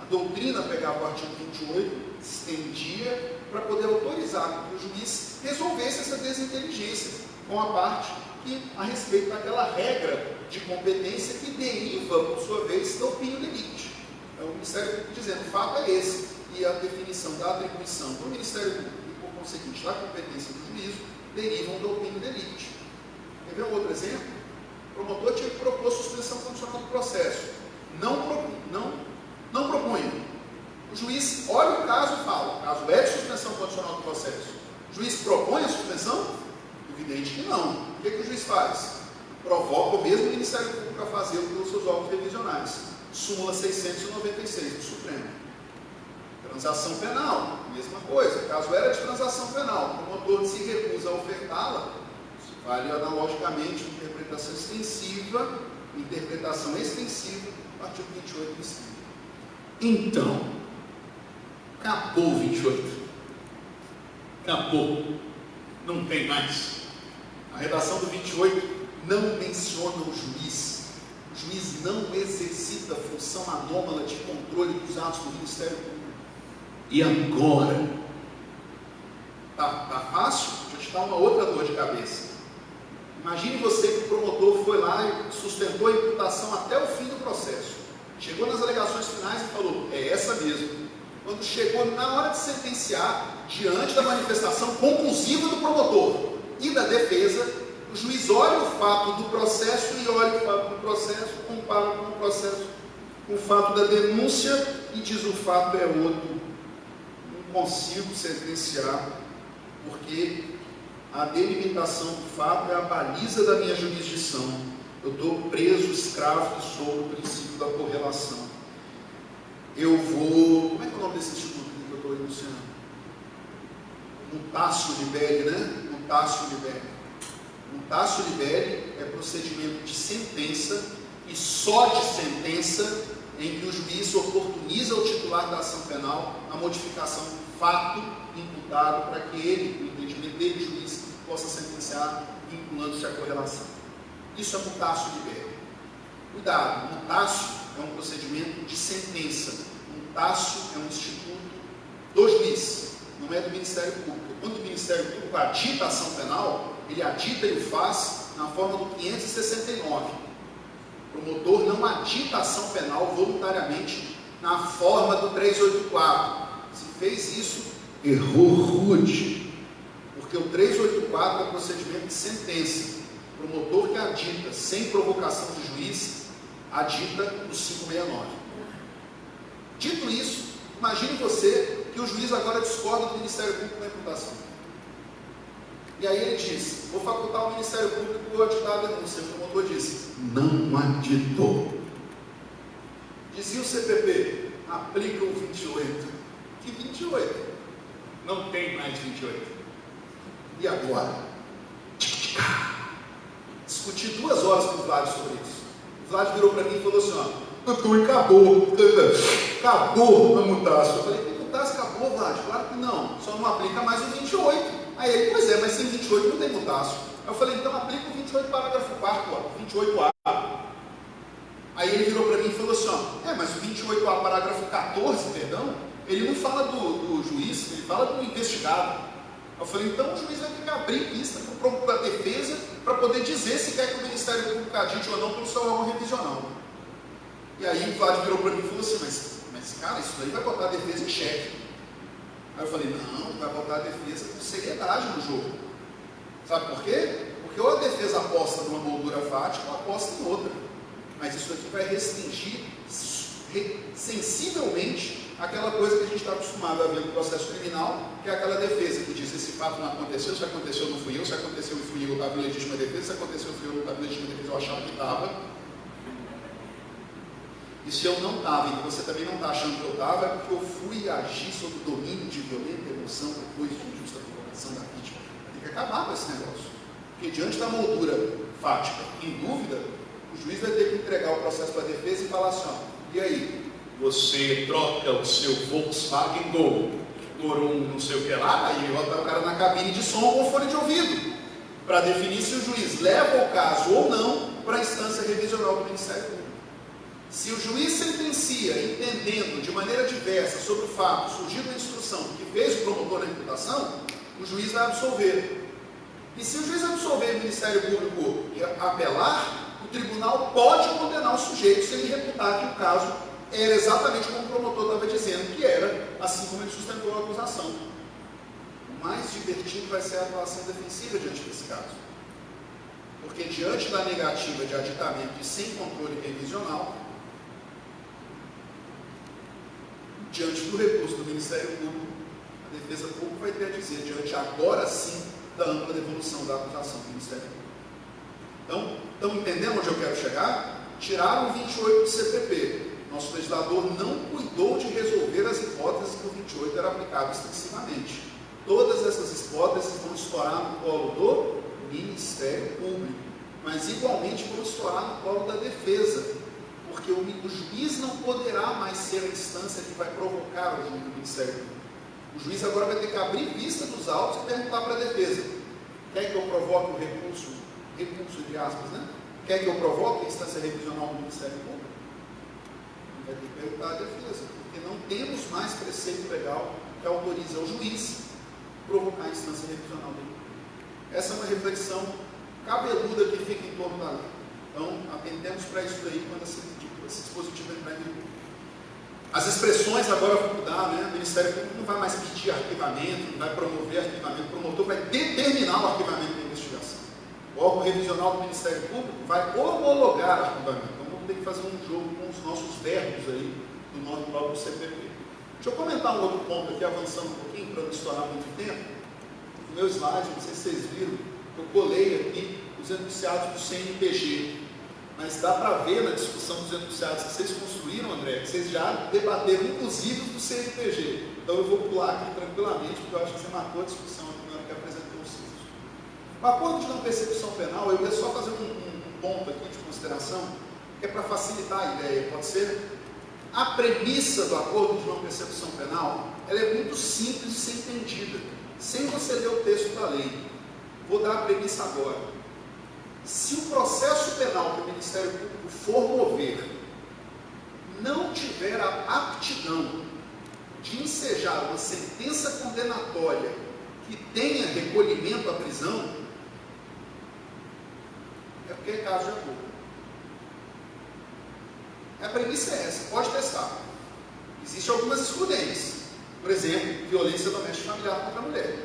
A doutrina pegava o artigo 28, estendia para poder autorizar que o juiz resolvesse essa desinteligência com a parte que, a respeito daquela regra de competência que deriva, por sua vez, da opinião delicti. Então, o Ministério Público dizendo, o fato é esse, e a definição da atribuição do Ministério Público e, por conseguinte, da competência do juízo, derivam da opinião delicti. Quer ver um outro exemplo? O promotor tinha que propor suspensão condicional do processo. Não propunha. O juiz olha o caso e fala, o caso é de suspensão condicional do processo. O juiz propõe a suspensão? Evidente que não. O que o juiz faz? Provoca o mesmo Ministério Público a fazê-lo pelos seus órgãos revisionais. Súmula 696 do Supremo. Transação penal, mesma coisa. O caso era de transação penal. O promotor se recusa a ofertá-la, vale analogicamente interpretação extensiva do artigo 28 do CID. Então, acabou o 28. Acabou. Não tem mais. A redação do 28 não menciona o juiz. O juiz não exercita a função anômala de controle dos atos do Ministério Público. E agora? Tá fácil? Deixa eu te dar uma outra dor de cabeça. Imagine você que o promotor foi lá e sustentou a imputação até o fim do processo. Chegou nas alegações finais e falou, é essa mesmo. Quando chegou na hora de sentenciar, diante da manifestação conclusiva do promotor e da defesa, o juiz olha o fato do processo e olha o fato do processo, compara com o processo com o fato da denúncia e diz o fato é outro. Não consigo sentenciar, porque a delimitação do fato é a baliza da minha jurisdição. Eu estou preso, escravo que sou do princípio da correlação. Eu vou... Como é que é o nome desse instituto que eu estou enunciando? Mutatio libelli, né? Mutatio libelli. Mutatio libelli é procedimento de sentença e só de sentença em que o juiz oportuniza ao titular da ação penal a modificação do fato imputado para que ele, no entendimento dele, o juiz, possa sentenciar vinculando-se à correlação. Isso é mutatio libelli. Cuidado, mutatio é um procedimento de sentença. Mutatio é um instituto do juiz, não é do Ministério Público. Quando o Ministério Público adita a ação penal, ele adita e o faz na forma do 569. O promotor não adita a ação penal voluntariamente na forma do 384. Se fez isso, errou rude. Porque o 384 é procedimento de sentença. O promotor que adita sem provocação de juiz, adita no 569. Dito isso, imagine você que o juiz agora discorda do Ministério Público na imputação. E aí ele diz, vou facultar o Ministério Público a aditar a denúncia. O promotor disse, não aditou. Dizia o CPP, aplica o 28. Que 28? Não tem mais 28. E agora? Discuti 2 horas com o Vlad sobre isso. O Vlad virou para mim e falou assim, ó, acabou a mutácio. Eu falei, que mutácio acabou, Vlad? Claro que não, só não aplica mais o 28. Aí ele, pois é, mas sem 28 não tem mutácio. Aí eu falei, então aplica o 28 parágrafo 4º, 28A. Aí ele virou para mim e falou assim, ó, mas o 28A parágrafo 14, perdão, ele não fala do juiz, ele fala do investigado. Eu falei, então o juiz vai ter que abrir pista para a defesa para poder dizer se quer que o Ministério Público adite ou não pelo seu órgão revisional. E aí o Vlad virou para mim e falou assim, mas cara, isso daí vai botar a defesa em xeque. Aí eu falei, não, vai botar a defesa com seriedade no jogo. Sabe por quê? Porque ou a defesa aposta numa moldura fática ou aposta em outra. Mas isso aqui vai restringir sensivelmente aquela coisa que a gente está acostumado a ver no processo criminal, que é aquela defesa que diz, esse fato não aconteceu, se aconteceu não fui eu, se aconteceu não fui eu, estava em legítima defesa, se aconteceu fui eu, não estava em legítima defesa, eu achava que estava. E se eu não estava, e você também não está achando que eu estava, é porque eu fui agir sob o domínio de violenta emoção, depois de injusta provocação da vítima. Tem que acabar com esse negócio. Porque diante da moldura fática, em dúvida, o juiz vai ter que entregar o processo para a defesa e falar assim, ó, e aí? Você troca o seu Volkswagen Gol por um não sei o que lá, aí botar o cara na cabine de som com fone de ouvido, para definir se o juiz leva o caso ou não para a instância revisional do Ministério Público. Se o juiz sentencia entendendo de maneira diversa sobre o fato surgido na instrução que fez o promotor na imputação, o juiz vai absolver. E se o juiz absolver o Ministério Público e apelar, o tribunal pode condenar o sujeito se ele reputar que o caso era exatamente como o promotor estava dizendo que era, assim como ele sustentou a acusação. O mais divertido vai ser a atuação defensiva diante desse caso. Porque diante da negativa de aditamento e sem controle revisional, diante do recurso do Ministério Público, a defesa pública vai ter a dizer, diante agora sim da ampla devolução da acusação do Ministério Público. Então, estão entendendo onde eu quero chegar? Tiraram o 28 do CPP. Nosso legislador não cuidou de resolver as hipóteses que o 28 era aplicado extensivamente. Todas essas hipóteses vão estourar no colo do Ministério Público, mas igualmente vão estourar no colo da defesa, porque o juiz não poderá mais ser a instância que vai provocar o juiz do Ministério Público. O juiz agora vai ter que abrir vista dos autos e perguntar para a defesa: quer que eu provoque o recurso entre aspas, né? Quer que eu provoque a instância revisional do Ministério Público? Vai ter que perguntar à defesa, porque não temos mais preceito legal que autoriza o juiz provocar a instância revisional dele. Essa é uma reflexão cabeluda que fica em torno da lei. Então, atendemos para isso daí quando esse dispositivo entrar em vigor. As expressões agora vão mudar, né? O Ministério Público não vai mais pedir arquivamento, não vai promover arquivamento, o promotor vai determinar o arquivamento da investigação. O órgão revisional do Ministério Público vai homologar o arquivamento. Então, vamos ter que fazer um jogo com os nossos verbos aí, do nosso próprio CPP. Deixa eu comentar um outro ponto aqui, avançando um pouquinho, para não estourar muito tempo. No meu slide, não sei se vocês viram, eu colei aqui os enunciados do CNPG. Mas dá para ver na discussão dos enunciados que vocês construíram, André, que vocês já debateram, inclusive, os do CNPG. Então eu vou pular aqui tranquilamente, porque eu acho que você matou a discussão na hora que apresentou os cítios. O acordo de não persecução penal, eu ia só fazer um ponto aqui de consideração, que é para facilitar a ideia, pode ser? A premissa do acordo de não persecução penal, ela é muito simples de ser entendida, sem você ler o texto da lei. Vou dar a premissa agora. Se o processo penal que o Ministério Público for mover não tiver a aptidão de ensejar uma sentença condenatória que tenha recolhimento à prisão, é porque é caso de acordo. A premissa é essa, pode testar. Existem algumas excludentes. Por exemplo, violência doméstica familiar contra a mulher.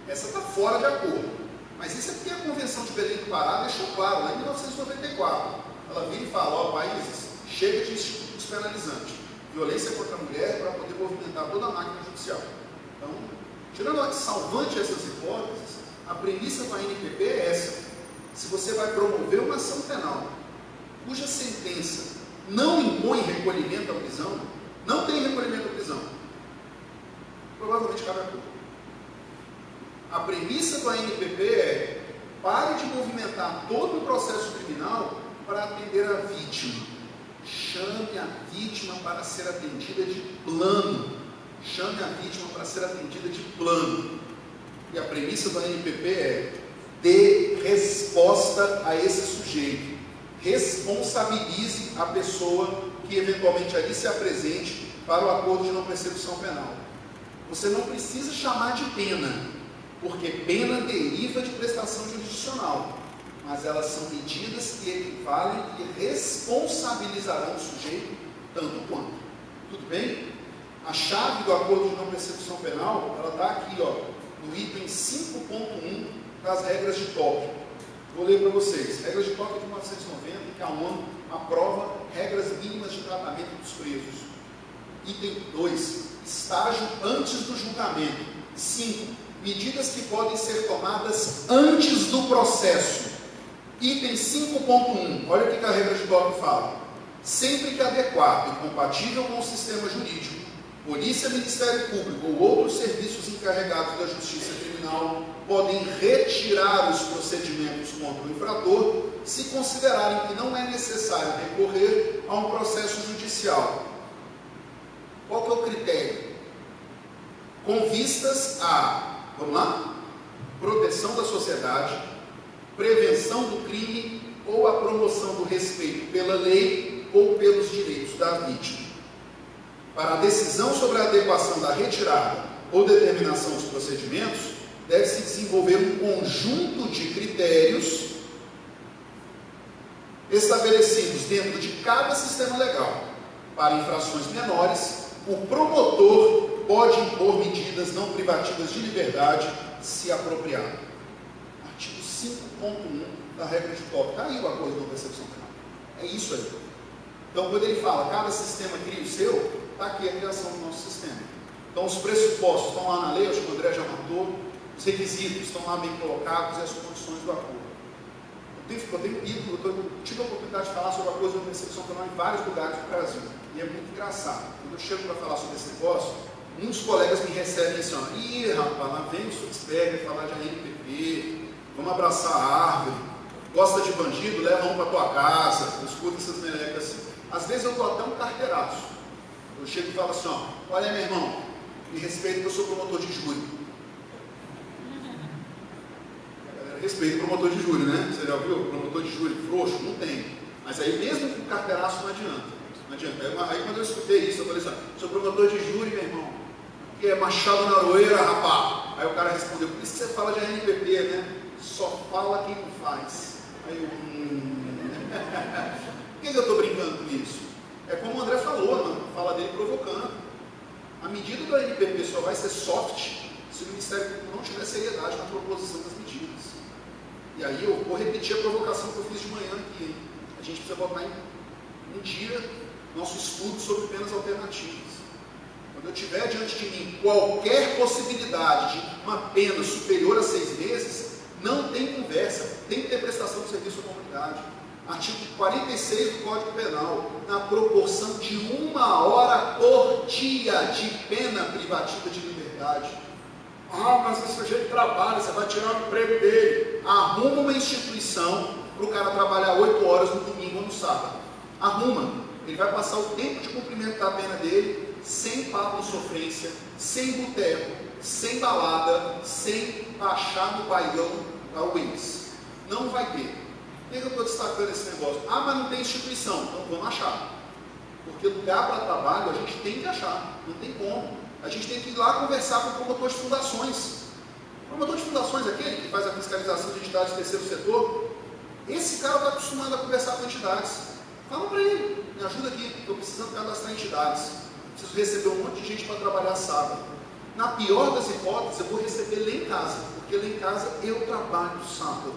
Essa está fora de acordo. Mas isso é porque a Convenção de Belém do Pará deixou claro, lá em 1994. Ela vira e fala: ó, países, chega de instituto despenalizante. Violência contra a mulher para poder movimentar toda a máquina judicial. Então, tirando salvante essas hipóteses, a premissa do ANPP é essa. Se você vai promover uma ação penal cuja sentença não impõe recolhimento à prisão, não tem recolhimento à prisão, provavelmente cabe a culpa. A premissa do ANPP é: pare de movimentar todo o processo criminal para atender a vítima. Chame a vítima para ser atendida de plano. Chame a vítima para ser atendida de plano. E a premissa do ANPP é: dê resposta a esse sujeito. Responsabilize a pessoa que eventualmente ali se apresente para o acordo de não persecução penal. Você não precisa chamar de pena, porque pena deriva de prestação jurisdicional, mas elas são medidas que equivalem e responsabilizarão o sujeito tanto quanto. Tudo bem? A chave do acordo de não persecução penal, ela está aqui, ó, no item 5.1 das regras de Tóquio. Vou ler para vocês. Regras de Tóquio de 1990, que a ONU aprova regras mínimas de tratamento dos presos. Item 2, estágio antes do julgamento. 5, medidas que podem ser tomadas antes do processo. Item 5.1, olha o que a regra de Tóquio fala. Sempre que adequado e compatível com o sistema jurídico, Polícia, Ministério Público ou outros serviços encarregados da Justiça Criminal podem retirar os procedimentos contra o infrator se considerarem que não é necessário recorrer a um processo judicial. Qual que é o critério? com vistas a, vamos lá, proteção da sociedade, prevenção do crime ou a promoção do respeito pela lei ou pelos direitos da vítima. Para a decisão sobre a adequação da retirada ou determinação dos procedimentos, deve-se desenvolver um conjunto de critérios estabelecidos dentro de cada sistema legal. Para infrações menores, o promotor pode impor medidas não privativas de liberdade, se apropriado. Artigo 5.1 da regra de Tocqueville. Está aí o acordo de percepção penal. É isso aí. Então, quando ele fala, cada sistema cria o seu, está aqui a criação do nosso sistema. Então, os pressupostos estão lá na lei, acho que o André já matou, os requisitos estão lá bem colocados e as condições do acordo. Eu tive a oportunidade de falar sobre a coisa de percepção penal em vários lugares do Brasil. E é muito engraçado. Quando eu chego para falar sobre esse negócio, muitos colegas me recebem assim, ó, ih, rapaz, lá vem o Subsperger falar de ANPP, vamos abraçar a árvore, gosta de bandido, leva um para tua casa, escuta essas melecas assim. Às vezes eu dou até um carteiraço. Eu chego e falo assim, ó, olha meu irmão, me respeita que eu sou promotor de júri. Respeito o promotor de júri, né? Você já viu? Promotor de júri frouxo? Não tem. Mas aí mesmo com carteiraço não adianta. Não adianta. Aí quando eu escutei isso, eu falei assim, sou promotor de júri, meu irmão. Que é machado na aroeira, rapá. Aí o cara respondeu, por isso que você fala de ANPP, né? Só fala quem não faz. Aí eu, Por que eu estou brincando com isso? É como o André falou, mano, fala dele provocando. A medida do ANPP só vai ser soft se o Ministério Público não tiver seriedade na proposição das medidas. E aí eu vou repetir a provocação que eu fiz de manhã aqui, hein? A gente precisa botar em dia nosso estudo sobre penas alternativas. Quando eu tiver diante de mim qualquer possibilidade de uma pena superior a 6 meses, não tem conversa, tem que ter prestação de serviço à comunidade. Artigo 46 do Código Penal, na proporção de 1 hora por dia de pena privativa de liberdade. Ah, mas esse sujeito trabalha, você vai tirar o emprego dele. Arruma uma instituição para o cara trabalhar 8 horas no domingo ou no sábado. Arruma. Ele vai passar o tempo de cumprimento da pena dele sem papo de sofrência, sem boteco, sem balada, sem baixar no bailão da Willis. Não vai ter. Por que eu estou destacando esse negócio? Ah, mas não tem instituição. Então vamos achar. Porque lugar para trabalho a gente tem que achar. Não tem como. A gente tem que ir lá conversar com o promotor de fundações. O promotor de fundações é aquele que faz a fiscalização de entidades do terceiro setor. Esse cara está acostumado a conversar com entidades. Fala para ele, me ajuda aqui, estou precisando cadastrar entidades. Preciso receber um monte de gente para trabalhar sábado. Na pior das hipóteses, eu vou receber lá em casa, porque lá em casa eu trabalho sábado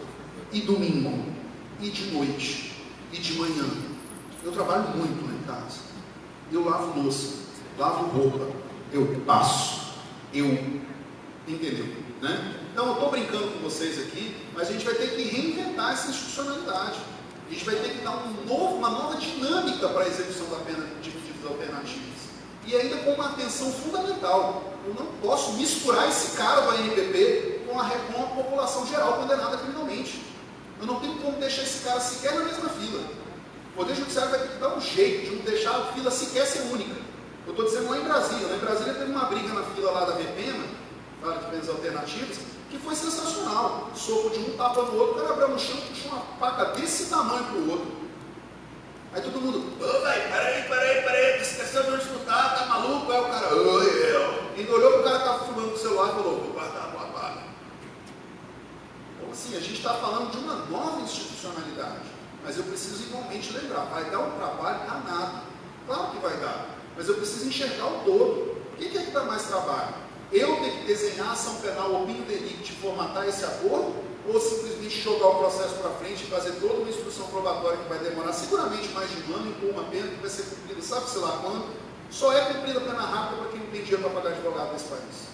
e domingo, e de noite, e de manhã. Eu trabalho muito lá em casa. Eu lavo louça, lavo roupa, eu passo, entendeu? Né? Então eu estou brincando com vocês aqui, mas a gente vai ter que reinventar essa institucionalidade. A gente vai ter que dar uma nova dinâmica para a execução da pena de medidas alternativas. E ainda com uma atenção fundamental. Eu não posso misturar esse cara do ANPP com a população geral condenada criminalmente. Eu não tenho como deixar esse cara sequer na mesma fila. O Poder Judiciário vai ter que dar um jeito de não deixar a fila sequer ser única. Eu estou dizendo lá em Brasília. Lá em Brasília teve uma briga na fila lá da VPENA, fala de penas alternativas, que foi sensacional. Soco de um, tapa no outro, o cara abriu no chão, puxou uma faca desse tamanho para o outro. Aí todo mundo, ô velho, peraí, você esqueceu de onde tu tá maluco? Aí o cara, Ele olhou para o cara que estava filmando com o celular e falou, vou guardar a guarda. Então assim, a gente está falando de uma nova institucionalidade, mas eu preciso igualmente lembrar, vai dar um trabalho danado. Claro que vai dar, mas eu preciso enxergar o todo. O que é que dá mais trabalho? Eu ter que desenhar a ação penal ou opinião delicti, formatar esse acordo, ou simplesmente jogar o processo para frente e fazer toda uma instrução probatória que vai demorar seguramente mais de 1 ano, impor uma pena que vai ser cumprida, sabe-se lá quando? Só é cumprida a pena rápida para quem não tem dinheiro para pagar advogado nesse país.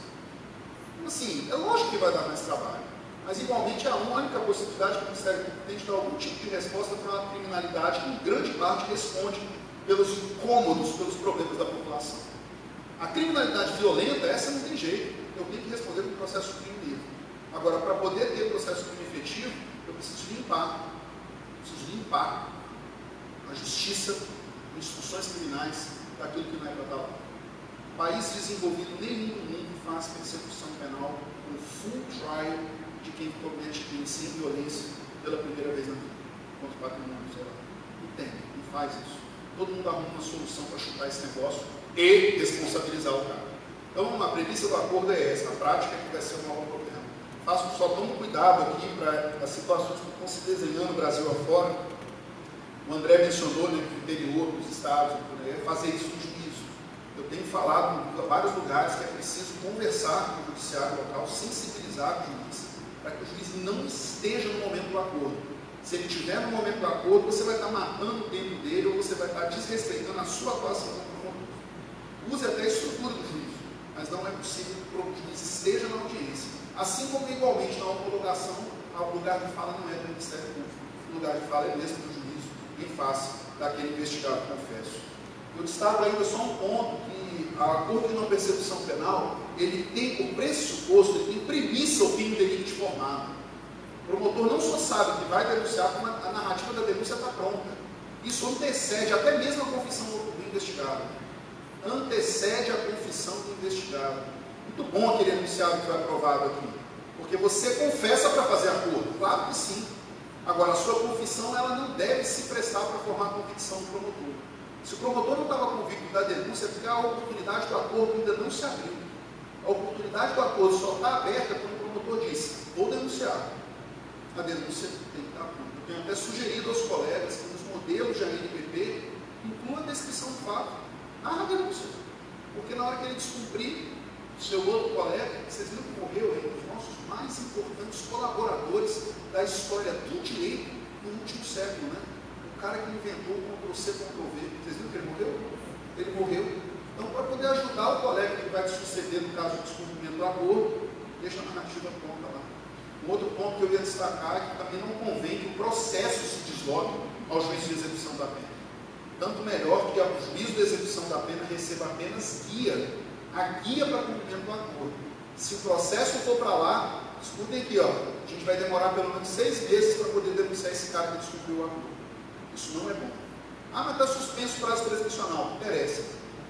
Então, assim, é lógico que vai dar mais trabalho, mas igualmente é a única possibilidade que o Ministério Público tem de dar algum tipo de resposta para uma criminalidade que, em grande parte, responde pelos incômodos, pelos problemas da população. A criminalidade violenta, essa não tem jeito. Eu tenho que responder com o processo crime livre. Agora, para poder ter processo crime efetivo, eu preciso limpar. A justiça, instituições criminais, daquilo que não é para estar lá. País desenvolvido nenhum do mundo faz full trial de quem comete crime sem violência pela primeira vez na vida, contra o patrimônio, sei lá. Não tem, não faz isso. Todo mundo arruma uma solução para chutar esse negócio e responsabilizar o cara. Então, a premissa do acordo é essa, na prática é que vai ser um maior problema. Só tome cuidado aqui para as situações que estão se desenhando Brasil afora. O André mencionou, né, que o interior dos estados, fazer isso no juízo. Eu tenho falado em vários lugares que é preciso conversar com o judiciário local, sensibilizar o juiz, para que o juiz não esteja no momento do acordo. Se ele estiver no momento do acordo, você vai estar matando o tempo dele ou você vai estar desrespeitando a sua atuação como promotor. Use até a estrutura do juízo, mas não é possível que o juiz esteja na audiência. Assim como, igualmente, na homologação, o lugar de fala não é do Ministério Público, o lugar de fala é mesmo do juízo, em face daquele investigado, confesso. Eu destaco ainda só um ponto, que a acordo de não persecução penal, ele tem o pressuposto, ele tem premissa o crime delito formado. O promotor não só sabe que vai denunciar, como a narrativa da denúncia está pronta. Isso antecede até mesmo a confissão do investigado. Antecede a confissão do investigado. Muito bom aquele enunciado que foi aprovado aqui, porque você confessa para fazer acordo, claro que sim. Agora, a sua confissão ela não deve se prestar para formar a convicção do promotor. Se o promotor não estava convicto da denúncia, é porque a oportunidade do acordo ainda não se abriu. A oportunidade do acordo só está aberta quando o promotor diz, vou denunciar. A denúncia tem que estar pronta. Eu tenho até sugerido aos colegas que nos modelos de ANPP inclua a descrição do fato na denúncia. Porque na hora que ele descumprir, seu outro colega, vocês viram que morreu aí, um dos nossos mais importantes colaboradores da história do direito no último século, né? O cara que inventou o Ctrl-C, Ctrl-V. Vocês viram que ele morreu? Ele morreu. Então, para poder ajudar o colega que vai te suceder no caso de descumprimento do acordo, deixa a narrativa pronta lá. Um outro ponto que eu ia destacar é que também não convém que o processo se desloque ao juiz de execução da pena. Tanto melhor que o juiz de execução da pena receba apenas a guia para cumprimento do acordo. Se o processo for para lá, escutem aqui, ó, a gente vai demorar pelo menos 6 meses para poder denunciar esse cara que descumpriu o acordo. Isso não é bom. Ah, mas está suspenso o prazo prescricional. Não interessa.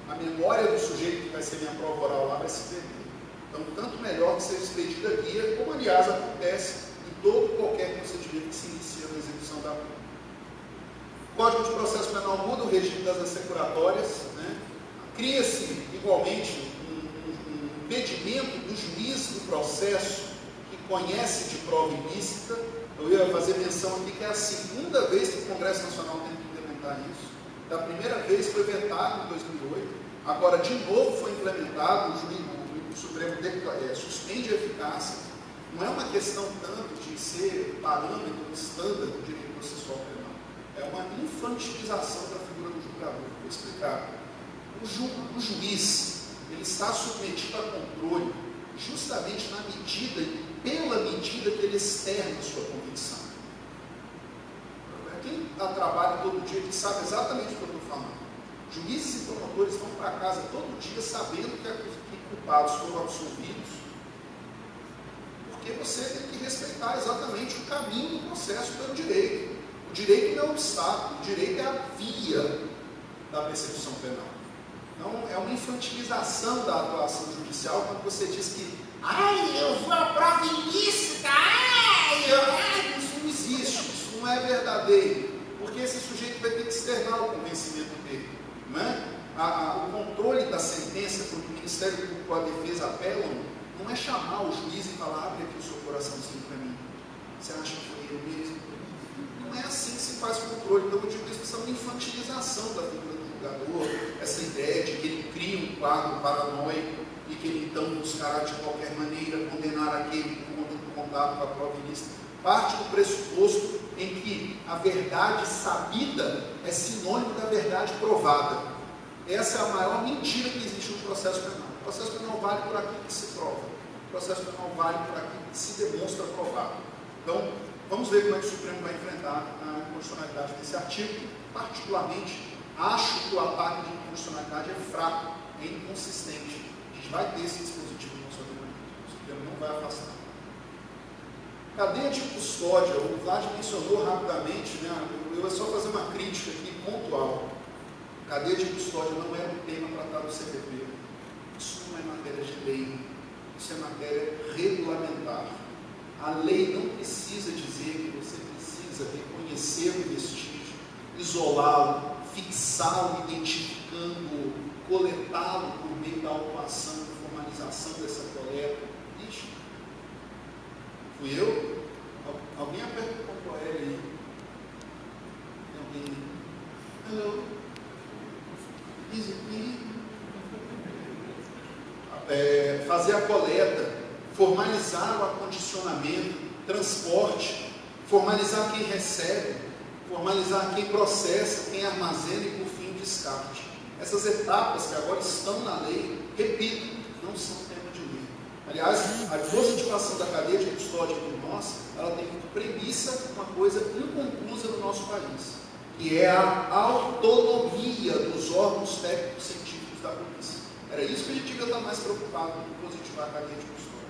A memória do sujeito que vai ser minha prova oral lá vai se perder. Então, tanto melhor que seja expedida a guia, como aliás acontece em todo qualquer procedimento que se inicia na execução da pena. O Código de Processo Penal muda o regime das assecuratórias, né? Cria-se igualmente um impedimento do juiz do processo que conhece de prova ilícita. Eu ia fazer menção aqui que é a segunda vez que o Congresso Nacional tem que implementar isso. Da primeira vez foi vetado em 2008, agora de novo foi implementado, o Supremo suspende a eficácia. Não é uma questão tanto de ser parâmetro estándar do direito processual penal, é uma infantilização da figura do julgador. Vou explicar. O juiz, ele está submetido a controle justamente na medida e pela medida que ele externa a sua convicção. Quem trabalha todo dia que sabe exatamente o que eu estou falando. Juízes e promotores vão para casa todo dia sabendo que culpados foram absolvidos, porque você tem que respeitar exatamente o caminho do processo pelo direito. O direito não é um obstáculo, o direito é a via da persecução penal. Então, é uma infantilização da atuação judicial quando você diz que eu vou à prova ilícita, isso não existe, isso não é verdadeiro, porque esse sujeito vai ter que externar o convencimento dele, não é? O controle da sentença, quando o Ministério Público ou a defesa apelam, não é chamar o juiz e falar, abre aqui o seu coraçãozinho para mim, você acha que foi ele mesmo? Não é assim que se faz o controle. Então eu digo isso, isso é uma infantilização da figura do julgador, essa ideia de que ele cria um quadro paranoico e que ele então buscará de qualquer maneira condenar aquele que conta com contato com a prova ilícita. Parte do pressuposto em que a verdade sabida é sinônimo da verdade provada. Essa é a maior mentira que existe no processo penal. O processo penal vale por aquilo que se prova. O processo penal vale por aquilo que se demonstra provado. Então, vamos ver como é que o Supremo vai enfrentar a inconstitucionalidade desse artigo. Particularmente, acho que o ataque de inconstitucionalidade é fraco, é inconsistente. A gente vai ter esse dispositivo no nosso ordenamento. O Supremo não vai afastar. Cadeia de custódia, o Vlad mencionou rapidamente, né? Eu vou só fazer uma crítica aqui pontual. Cadeia de custódia não é um tema tratado no CPP. Isso não é matéria de lei. Isso é matéria regulamentar. A lei não precisa dizer que você precisa reconhecer o vestígio, isolá-lo, fixá-lo, identificando, coletá-lo por meio da autuação e formalização dessa coleta. Ixi, fui eu? Alguém aperta o ponto aéreo aí? Tem alguém? Hello? Is it me? Fazer a coleta, formalizar o acondicionamento, transporte, formalizar quem recebe, formalizar quem processa, quem armazena e por fim o descarte. Essas etapas que agora estão na lei, repito, não são tema de lei. Aliás, a positivação da cadeia de custódia por nós, ela tem como premissa uma coisa inconclusa no nosso país, que é a autonomia dos órgãos técnicos científicos da polícia. Era isso que a gente devia estar mais preocupado em positivar a cadeia de custódia.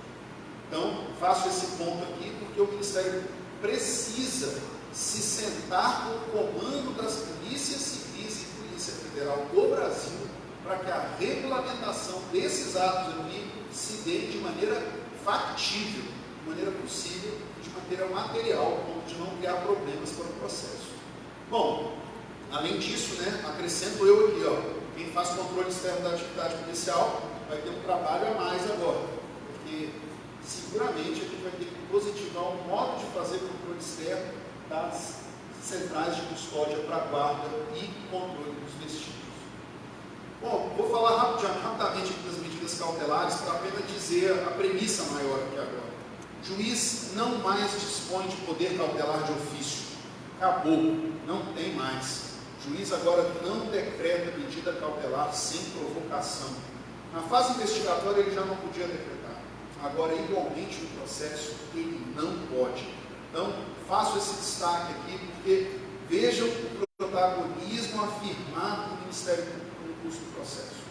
Então, faço esse ponto aqui porque o Ministério precisa se sentar com o comando das polícias civis e Polícia Federal do Brasil para que a regulamentação desses atos aqui se dê de maneira factível, de maneira possível, de maneira material, a ponto de não criar problemas para o processo. Bom, além disso, acrescento eu aqui, quem faz controle externo da atividade policial vai ter um trabalho a mais agora, porque seguramente a gente vai ter que positivar um modo de fazer controle externo das centrais de custódia para guarda e controle dos vestígios. Bom, vou falar rapidamente aqui das medidas cautelares para apenas dizer a premissa maior aqui agora. O juiz não mais dispõe de poder cautelar de ofício. Acabou, não tem mais. O juiz agora não decreta medida cautelar sem provocação. Na fase investigatória ele já não podia decretar. Agora, igualmente no processo, ele não pode. Então, faço esse destaque aqui porque vejam o protagonismo afirmado do Ministério Público no curso do processo.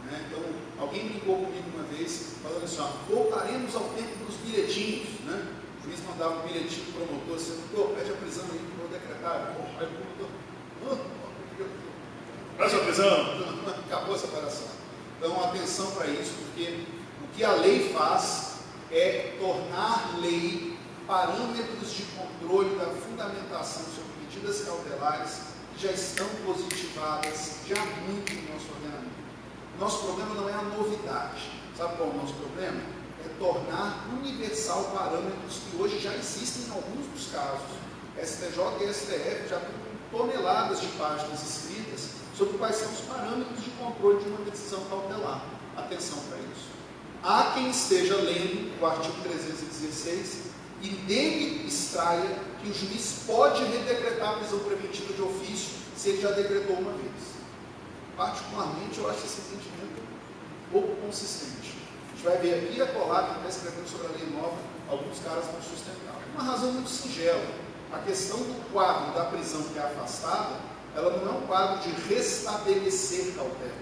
Então, alguém brincou comigo uma vez, falando assim, voltaremos ao tempo dos bilhetinhos. O juiz mandava um bilhetinho para o promotor, assim, pede a prisão aí, para eu decretar. Aí o promotor, Presta a prisão. Acabou a separação. Então, atenção para isso, porque o que a lei faz é tornar lei parâmetros de controle da fundamentação sobre medidas cautelares que já estão positivadas já há muito no nosso ordenamento. O nosso problema não é a novidade. Sabe qual é o nosso problema? É tornar universal parâmetros que hoje já existem em alguns dos casos. STJ e STF já têm toneladas de páginas escritas sobre quais são os parâmetros de controle de uma decisão cautelar. Atenção para isso. Há quem esteja lendo o artigo 316 e dele extraia que o juiz pode redecretar a prisão preventiva de ofício se ele já decretou uma vez. Particularmente, eu acho esse entendimento um pouco consistente. A gente vai ver aqui a colar, quem está escrevendo sobre a lei nova, alguns caras vão sustentar. Uma razão muito singela. A questão do quadro da prisão que é afastada, ela não é um quadro de restabelecer cautela.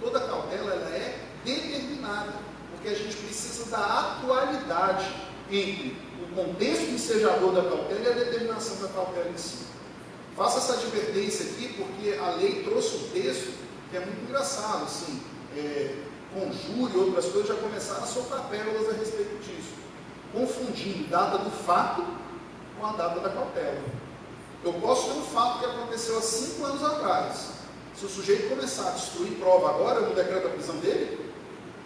Toda cautela ela é determinada, porque a gente precisa da atualidade entre o contexto ensejador da cautela e a determinação da cautela em si. Faço essa advertência aqui porque a lei trouxe um texto que é muito engraçado, assim, conjuro e outras coisas já começaram a soltar pérolas a respeito disso, confundindo data do fato com a data da cautela. Eu posso ter um fato que aconteceu há 5 anos atrás. Se o sujeito começar a destruir prova agora, eu não decreto a prisão dele?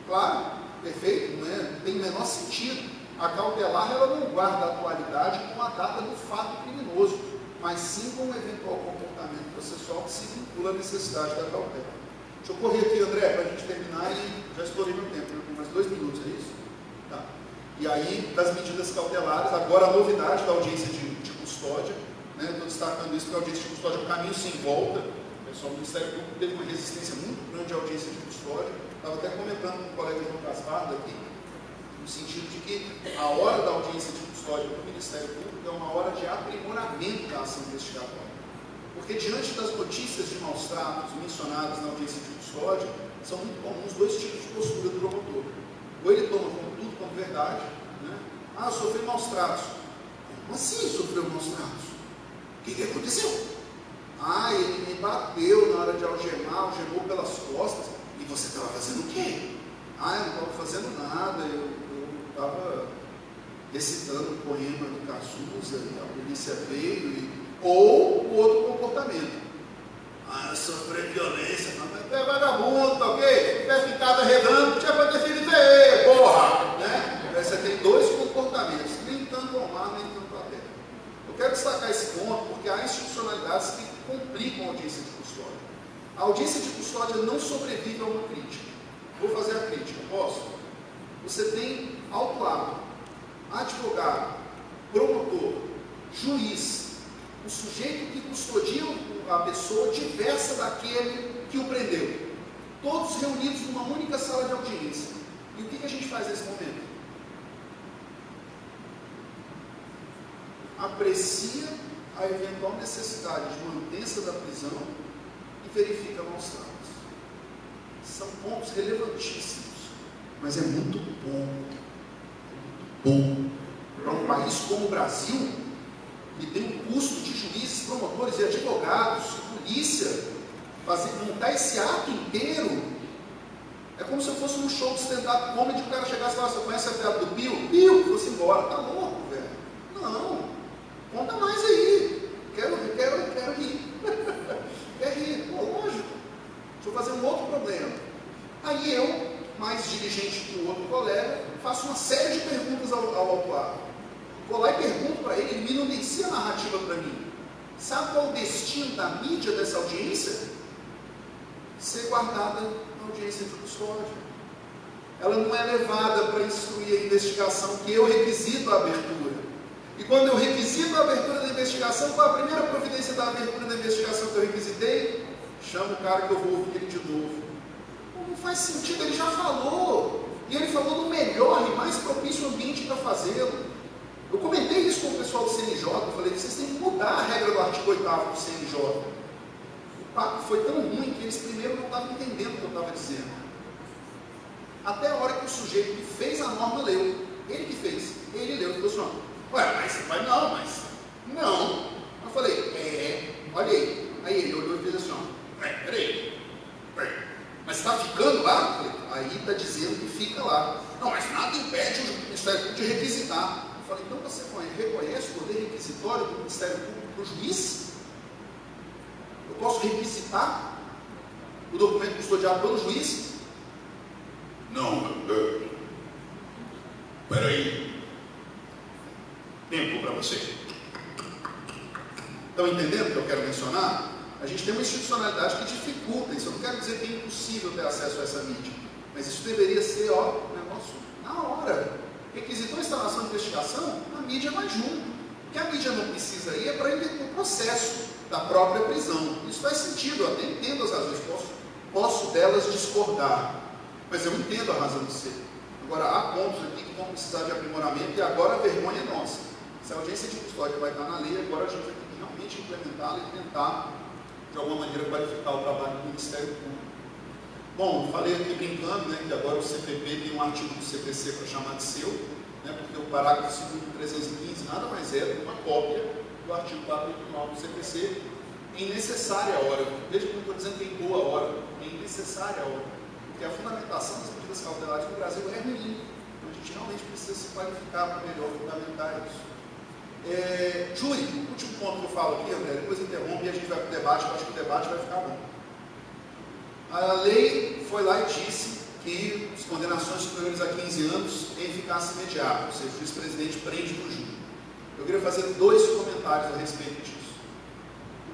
Claro, perfeito, não tem o menor sentido. A cautelar ela não guarda a atualidade com a data do fato criminoso, mas sim com o eventual comportamento processual que se vincula à necessidade da cautela. Deixa eu correr aqui, André, para a gente terminar e já estourei meu tempo, tem mais 2 minutos, é isso? Tá. E aí, das medidas cautelares, agora a novidade da audiência de custódia, estou destacando isso porque a audiência de custódia é um caminho sem volta. O pessoal do Ministério Público teve uma resistência muito grande à audiência de custódia. Estava até comentando com o colega João Caspardo aqui, no sentido de que a hora da audiência de custódia do Ministério Público é uma hora de aprimoramento da ação investigatória. Porque diante das notícias de maus tratos mencionadas na audiência de custódia, são muito comuns 2 tipos de postura do promotor. Ou ele toma tudo como verdade, eu sofri maus tratos. Como assim sofreu maus tratos? O que aconteceu? Ele me bateu na hora de algemar, algemou pelas costas. E você estava fazendo o quê? Eu não estava fazendo nada, eu recitando o poema do Cazuza, e a polícia veio, ou o outro comportamento. Sofrer violência, mas é vagabundo, tá ok? Vai ficar arredando, já vai ter filho feio, porra! Né? Você tem dois comportamentos, nem tanto ao mar, nem tanto à terra. Eu quero destacar esse ponto porque há institucionalidades que complicam a audiência de custódia. A audiência de custódia não sobrevive a uma crítica. Vou fazer a crítica, posso? Você tem autuado, advogado, promotor, juiz, o sujeito que custodia a pessoa diversa daquele que o prendeu. Todos reunidos numa única sala de audiência. E o que a gente faz nesse momento? Aprecia a eventual necessidade de mantença da prisão e verifica maus tratos. São pontos relevantíssimos, mas é muito bom. É muito bom. Para um país como o Brasil, que tem um custo de juízes, promotores e advogados, polícia, montar esse ato inteiro, é como se eu fosse num show de stand-up comedy, o cara chegasse e falasse: você conhece a piada do Pio? Pio, fosse embora, tá louco, velho. Não, conta mais aí, quero rir. Quer rir, pô, lógico. Deixa eu fazer um outro problema. Aí eu, mais dirigente que o outro colega, faço uma série de perguntas ao autuado. Vou lá e pergunto para ele, ele minucia a narrativa para mim. Sabe qual o destino da mídia dessa audiência? Ser guardada na audiência de custódia. Ela não é levada para instruir a investigação, que eu requisito a abertura. E quando eu requisito a abertura da investigação, qual a primeira providência da abertura da investigação que eu requisitei? Chamo o cara que eu vou ouvir ele de novo. Não faz sentido, ele já falou. E ele falou do melhor e mais propício ambiente para fazê-lo. Eu comentei isso com o pessoal do CNJ, eu falei que vocês têm que mudar a regra do artigo 8º do CNJ. O papo foi tão ruim que eles primeiro não estavam entendendo o que eu estava dizendo. Até a hora que o sujeito que fez a norma leu. Ele que fez. Ele leu e falou assim: ué, mas não. Eu falei: olha aí. Aí ele olhou e fez assim: peraí. Mas está ficando lá? Eu falei: aí está dizendo que fica lá. Não, mas nada impede o Ministério Público de requisitar. Eu falei: então você reconhece o poder requisitório do Ministério Público para o juiz? Eu posso requisitar o documento custodiado pelo juiz? Não, peraí. Tempo para você. Estão entendendo o que eu quero mencionar? A gente tem uma institucionalidade que dificulta isso. Eu não quero dizer que é impossível ter acesso a essa mídia, mas isso deveria ser, um negócio na hora. Requisitou a instalação de investigação, a mídia vai junto. O que a mídia não precisa aí é para o processo da própria prisão. Isso faz sentido, eu até entendo as razões, posso delas discordar, mas eu entendo a razão de ser. Agora, há pontos aqui que vão precisar de aprimoramento e agora a vergonha é nossa. Se a audiência de custódia vai estar na lei, agora a gente vai ter que realmente implementá-la e tentar, de alguma maneira, qualificar o trabalho do Ministério Público. Bom, falei aqui brincando, que agora o CPP tem um artigo do CPC para chamar de seu, porque o parágrafo 2º 315 nada mais é do que uma cópia do artigo 489 do CPC em necessária hora. Veja como eu estou dizendo que em boa hora, em necessária hora. Porque a fundamentação das medidas cautelares no Brasil é ruim. Então a gente realmente precisa se qualificar para melhor fundamentar isso. Júri, o último ponto que eu falo aqui, André, depois interrompe e a gente vai para o debate, eu acho que o debate vai ficar bom. A lei foi lá e disse que as condenações superiores a 15 anos têm eficácia imediata, ou seja, o vice-presidente prende no júri. Eu queria fazer 2 comentários a respeito disso.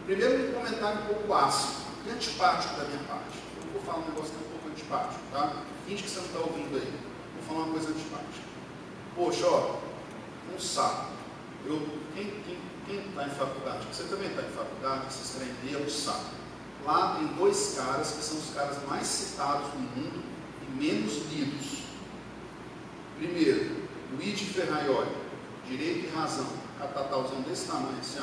O primeiro, um comentário um pouco ácido e antipático da minha parte. Eu vou falar um negócio que é um pouco antipático, tá? Finge que você não está ouvindo aí. Vou falar uma coisa antipática. Poxa, um saco. Quem está em faculdade, você também está em faculdade, esses trem é um saco. Lá tem 2 caras que são os caras mais citados no mundo e menos lidos. Primeiro, Luigi Ferraioli, Direito e Razão, catatauzão desse tamanho, assim,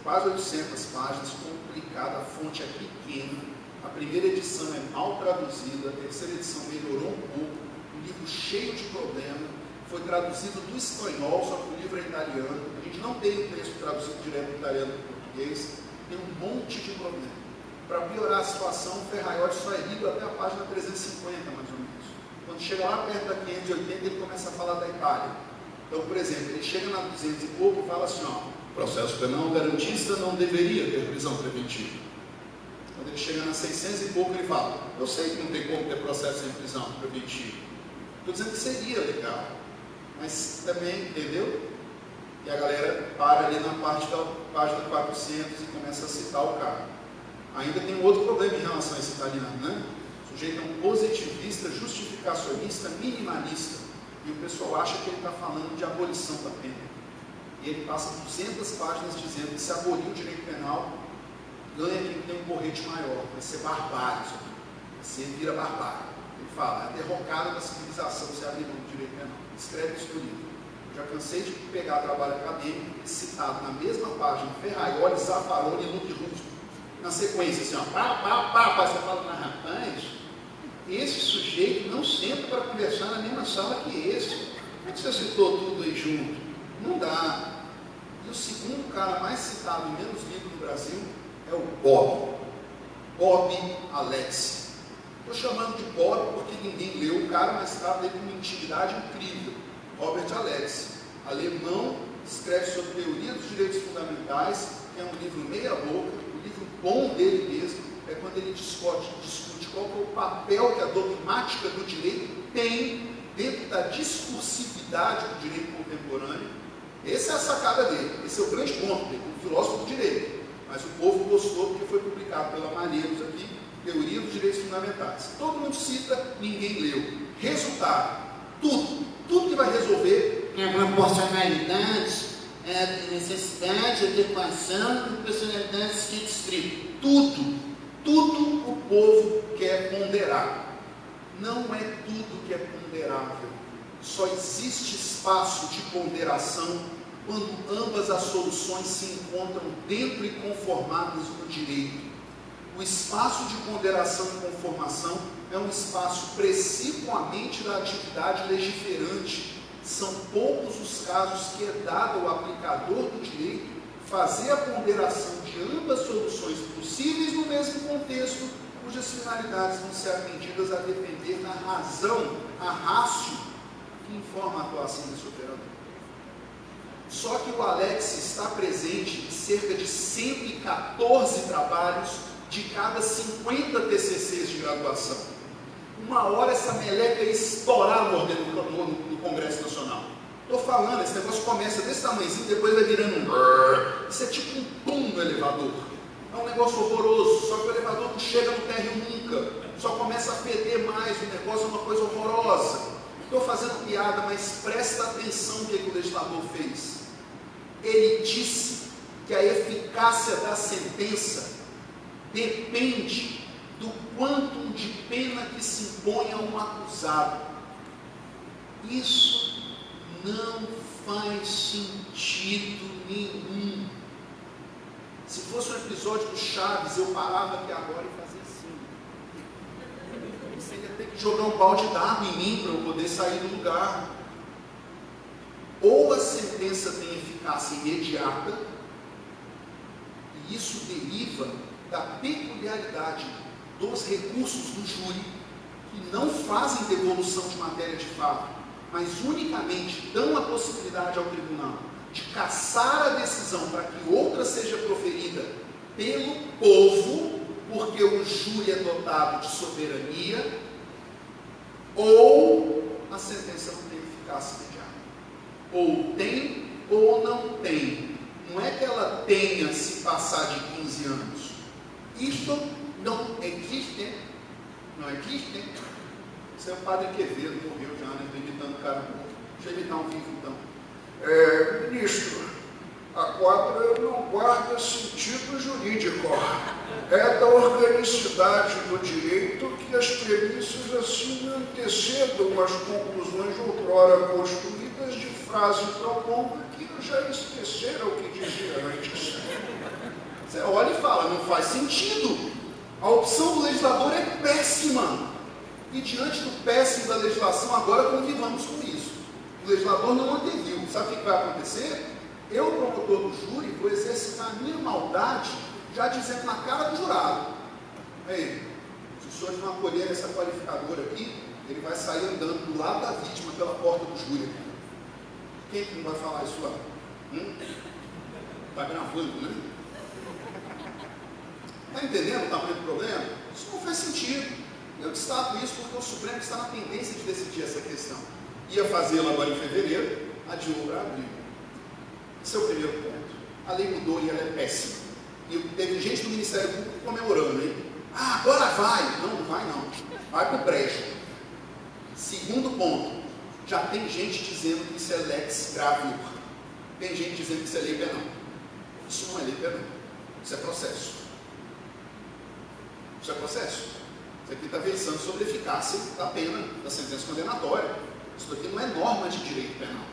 quase 800 páginas, complicada, a fonte é pequena, a primeira edição é mal traduzida, a terceira edição melhorou um pouco, um livro cheio de problema, foi traduzido do espanhol, só que o livro é italiano, a gente não tem o texto traduzido direto do italiano para o português, tem um monte de problema. Para piorar a situação, o Ferraioli só é lido até a página 350, mais ou menos. Quando chega lá perto da 580, ele começa a falar da Itália. Então, por exemplo, ele chega na 200 e pouco e fala assim, ó, processo penal garantista não deveria ter prisão preventiva. Quando ele chega na 600 e pouco, ele fala, eu sei que não tem como ter processo sem prisão preventiva. Estou dizendo que seria legal, mas também, entendeu? E a galera para ali na parte da página 400 e começa a citar o cara. Ainda tem um outro problema em relação a esse italiano, né? O sujeito é um positivista, justificacionista, minimalista. E o pessoal acha que ele está falando de abolição da pena. E ele passa 200 páginas dizendo que se abolir o direito penal, ganha quem tem um porrete maior. Vai ser barbárie, você vira barbárie. Ele fala, a derrocada da civilização se abrir mão do direito penal. Escreve isso no livro. Já cansei de pegar trabalho acadêmico e citado na mesma página Ferraioli, Zaffaroni e Lupe Russo. Na sequência, assim, ó, você fala, rapaz, esse sujeito não senta para conversar na mesma sala que esse. Por que você citou tudo aí junto? Não dá. E o segundo cara mais citado e menos lido no Brasil é o Bob Alexi. Estou chamando de Bob porque ninguém leu o cara, mas trata dele com uma intimidade incrível. Robert Alexi, alemão, escreve sobre teoria dos direitos fundamentais, que é um livro meia boca. O livro bom dele mesmo é quando ele discute qual é o papel que a dogmática do direito tem dentro da discursividade do direito contemporâneo. Essa é a sacada dele, esse é o grande ponto dele, um filósofo do direito. Mas o povo gostou porque foi publicado pela Malheiros aqui, Teoria dos Direitos Fundamentais. Todo mundo cita, ninguém leu. Resultado, tudo que vai resolver é proporcionalidade, é necessidade, adequação, proporcionalidade estrito. Tudo o povo quer ponderar. Não é tudo que é ponderável. Só existe espaço de ponderação quando ambas as soluções se encontram dentro e conformadas no direito. O espaço de ponderação e conformação é um espaço precipuamente da atividade legiferante. São poucos os casos que é dado ao aplicador do direito fazer a ponderação de ambas soluções possíveis no mesmo contexto, cujas finalidades vão ser atendidas a depender da razão, a ratio, que informa a atuação desse operador. Só que o Alex está presente em cerca de 114 trabalhos de cada 50 TCCs de graduação. Uma hora essa meleca ia estourar no Congresso Nacional. Estou falando, esse negócio começa desse tamanhozinho, depois vai virando um... Isso é tipo um pum no elevador. É um negócio horroroso, só que o elevador não chega no térreo nunca. Só começa a feder mais, o negócio é uma coisa horrorosa. Estou fazendo piada, mas presta atenção no que o legislador fez. Ele disse que a eficácia da sentença depende do quantum de pena que se impõe a um acusado. Isso não faz sentido nenhum. Se fosse um episódio do Chaves, eu parava aqui agora e fazia assim. Você ia ter que jogar um balde d'água em mim para eu poder sair do lugar. Ou a sentença tem eficácia imediata, e isso deriva da peculiaridade dos recursos do júri, que não fazem devolução de matéria de fato, mas unicamente dão a possibilidade ao tribunal de cassar a decisão para que outra seja proferida pelo povo, porque o júri é dotado de soberania, ou a sentença não tem eficácia imediata. Ou tem ou não tem. Não é que ela tenha se passar de 15 anos. Isto não existe. Não existe. Isso é o padre Quevedo, morreu já, né? Estou imitando o cara. Deixa eu imitar um vivo então. Ministro, a quadra não guarda sentido jurídico. É da organicidade do direito que as premissas assim antecedam as conclusões outrora construídas de frase tão longa que eu já esqueceram o que dizia antes. Você olha e fala, não faz sentido. A opção do legislador é péssima. E diante do péssimo da legislação, agora convivamos com isso. O legislador não anteviu. Sabe o que vai acontecer? Eu, promotor do júri, vou exercitar a minha maldade, já dizendo na cara do jurado. Aí, se os senhores não acolherem essa qualificadora aqui, ele vai sair andando do lado da vítima pela porta do júri. Quem que não vai falar isso lá? Está gravando, né? Está entendendo o tamanho do problema? Isso não faz sentido. Eu destaco isso porque o Supremo está na tendência de decidir essa questão. Ia fazê-lo agora em fevereiro, adiou para abril. Esse é o primeiro ponto. A lei mudou e ela é péssima. E teve gente do Ministério Público comemorando, hein? Ah, agora vai! Não, não vai não. Vai para o brejo. Segundo ponto. Já tem gente dizendo que isso é lex gravior. Tem gente dizendo que isso é lei penal. Isso não é lei penal. Isso é processo. Isso é processo. Isso aqui está versando sobre a eficácia da pena, da sentença condenatória. Isso aqui não é norma de direito penal.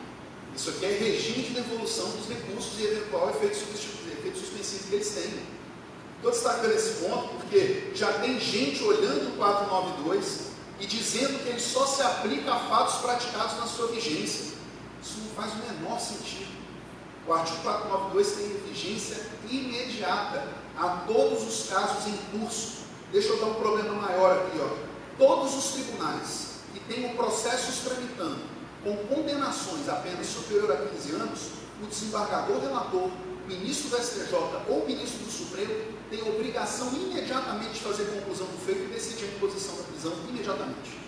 Isso aqui é regime de devolução dos recursos e eventual efeito suspensivo que eles têm. Estou destacando esse ponto porque já tem gente olhando o 492 e dizendo que ele só se aplica a fatos praticados na sua vigência. Isso não faz o menor sentido. O artigo 492 tem vigência imediata a todos os casos em curso. Deixa eu dar um problema maior aqui, ó. Todos os tribunais que tenham processos tramitando com condenações a pena superior a 15 anos, o desembargador relator, o ministro do STJ ou o ministro do Supremo tem a obrigação imediatamente de fazer conclusão do feito e decidir a imposição da prisão imediatamente.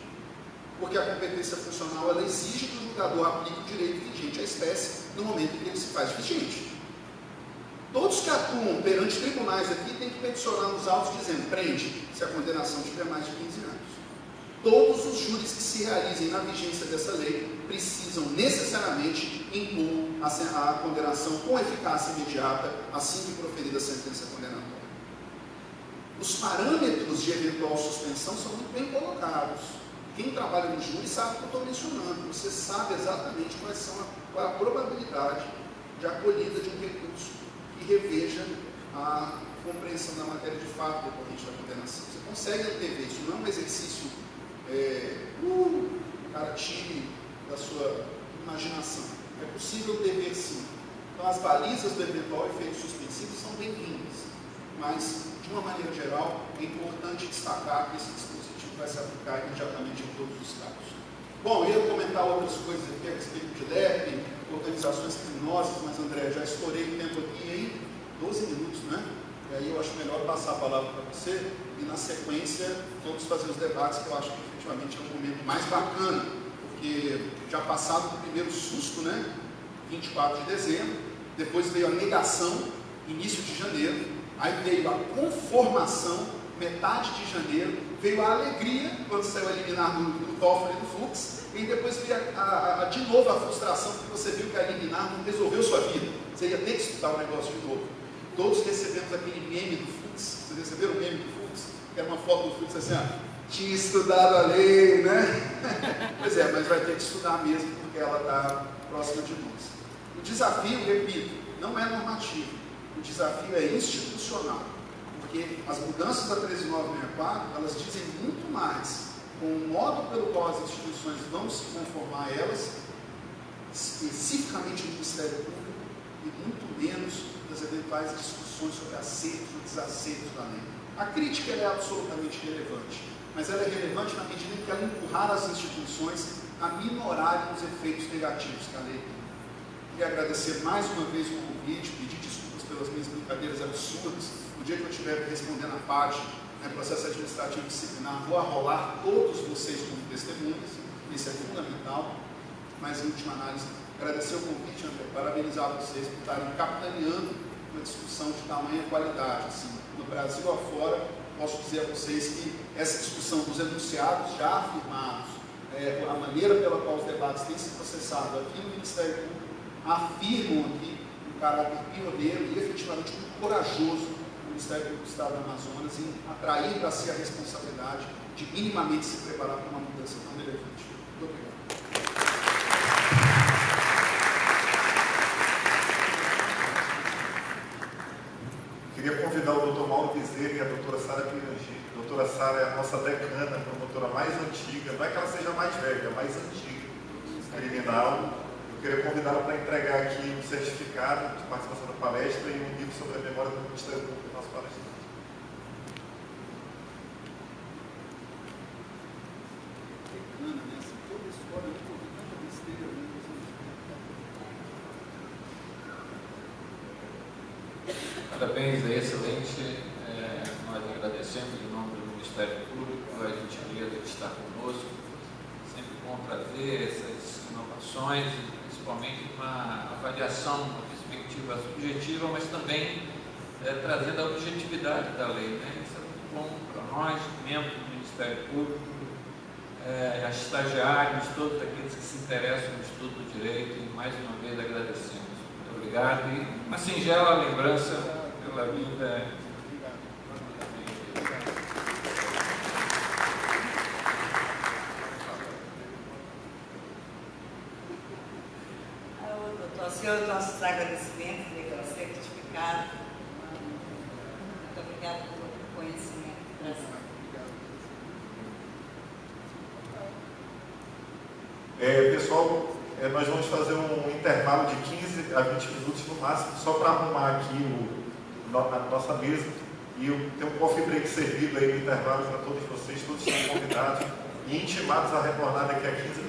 Porque a competência funcional ela exige que o julgador aplique o direito vigente à espécie no momento em que ele se faz vigente. Todos que atuam perante tribunais aqui têm que peticionar nos autos dizendo prende se a condenação tiver mais de 15 anos. Todos os júris que se realizem na vigência dessa lei precisam necessariamente impor a condenação com eficácia imediata assim que proferida a sentença condenatória. Os parâmetros de eventual suspensão são muito bem colocados. Quem trabalha no júri sabe o que eu estou mencionando. Você sabe exatamente qual é a probabilidade de acolhida de um recurso que reveja a compreensão da matéria de fato decorrente da condenação. Você consegue antever isso, não é um exercício cara tire da sua imaginação. É possível antever sim. Então as balizas do eventual efeito suspensivo são bem-vindas, mas de uma maneira geral é importante destacar que esse dispositivo vai se aplicar imediatamente em todos os casos. Bom, eu ia comentar outras coisas aqui a respeito de LEP, organizações criminosas, mas André, já estourei o tempo aqui em 12 minutos, né? E aí eu acho melhor passar a palavra para você e na sequência vamos fazer os debates que eu acho que efetivamente é o momento mais bacana, porque já passado o primeiro susto, né? 24 de dezembro, depois veio a negação, início de janeiro, aí veio a conformação, metade de janeiro, veio a alegria quando saiu a liminar do Toffoli e do Fux, e depois veio de novo a frustração, porque você viu que a liminar não resolveu sua vida, você ia ter que estudar o negócio de novo. Todos recebemos aquele meme do Fux, vocês receberam o meme do Fux? Que era uma foto do Fux assim, tinha estudado a lei, né? Pois é, mas vai ter que estudar mesmo, porque ela está próxima de nós. O desafio, repito, não é normativo, o desafio é institucional, porque as mudanças da 13964, elas dizem muito mais com o modo pelo qual as instituições vão se conformar a elas, especificamente o Ministério Público, e muito menos das eventuais discussões sobre acertos ou desacertos da lei. A crítica é absolutamente relevante, mas ela é relevante na medida em que ela empurrar as instituições a minorarem os efeitos negativos que a lei tem. Queria agradecer mais uma vez o convite, pedir desculpas pelas minhas brincadeiras absurdas. No dia que eu estiver respondendo a parte, processo administrativo disciplinar, vou arrolar todos vocês como testemunhas, isso é fundamental, mas em última análise, agradecer o convite, André, parabenizar vocês por estarem capitaneando uma discussão de tamanha qualidade. Assim, no Brasil afora, posso dizer a vocês que essa discussão dos enunciados já afirmados, a maneira pela qual os debates têm se processado aqui no Ministério Público, afirmam aqui um caráter pioneiro e efetivamente muito corajoso do Ministério Público do Estado do Amazonas em atrair para si a responsabilidade de minimamente se preparar para uma mudança tão relevante. Muito obrigado. Queria convidar o Dr. Mauro Bezerra e a doutora Sara Pirangi. A doutora Sara é a nossa decana, a promotora mais antiga, não é que ela seja mais velha, é mais antiga, criminal. Eu queria convidá-la para entregar aqui um certificado de participação da palestra e um livro sobre a memória do Ministério Público do nosso palestrante. Decana, né? Toda a história, eu estou ouvindo tanta besteira, né? Parabéns aí, excelente. Nós agradecemos em nome do Ministério Público a gentileza de estar conosco. Sempre bom trazer essas inovações, principalmente uma avaliação, uma perspectiva subjetiva, mas também trazendo a objetividade da lei, né? Isso é muito bom para nós, membros do Ministério Público, estagiários, todos aqueles que se interessam no estudo do direito, e mais uma vez agradecemos. Muito obrigado e uma singela lembrança pela vida. Doutor, senhor, nossos agradecimentos e ao certificado. Muito obrigada pelo conhecimento. Pessoal, nós vamos fazer um intervalo de 15 a 20 minutos no máximo, só para arrumar aqui a nossa mesa. E tem um coffee break servido aí no intervalo para todos vocês, todos estão convidados e intimados a retornar daqui a 15 minutos.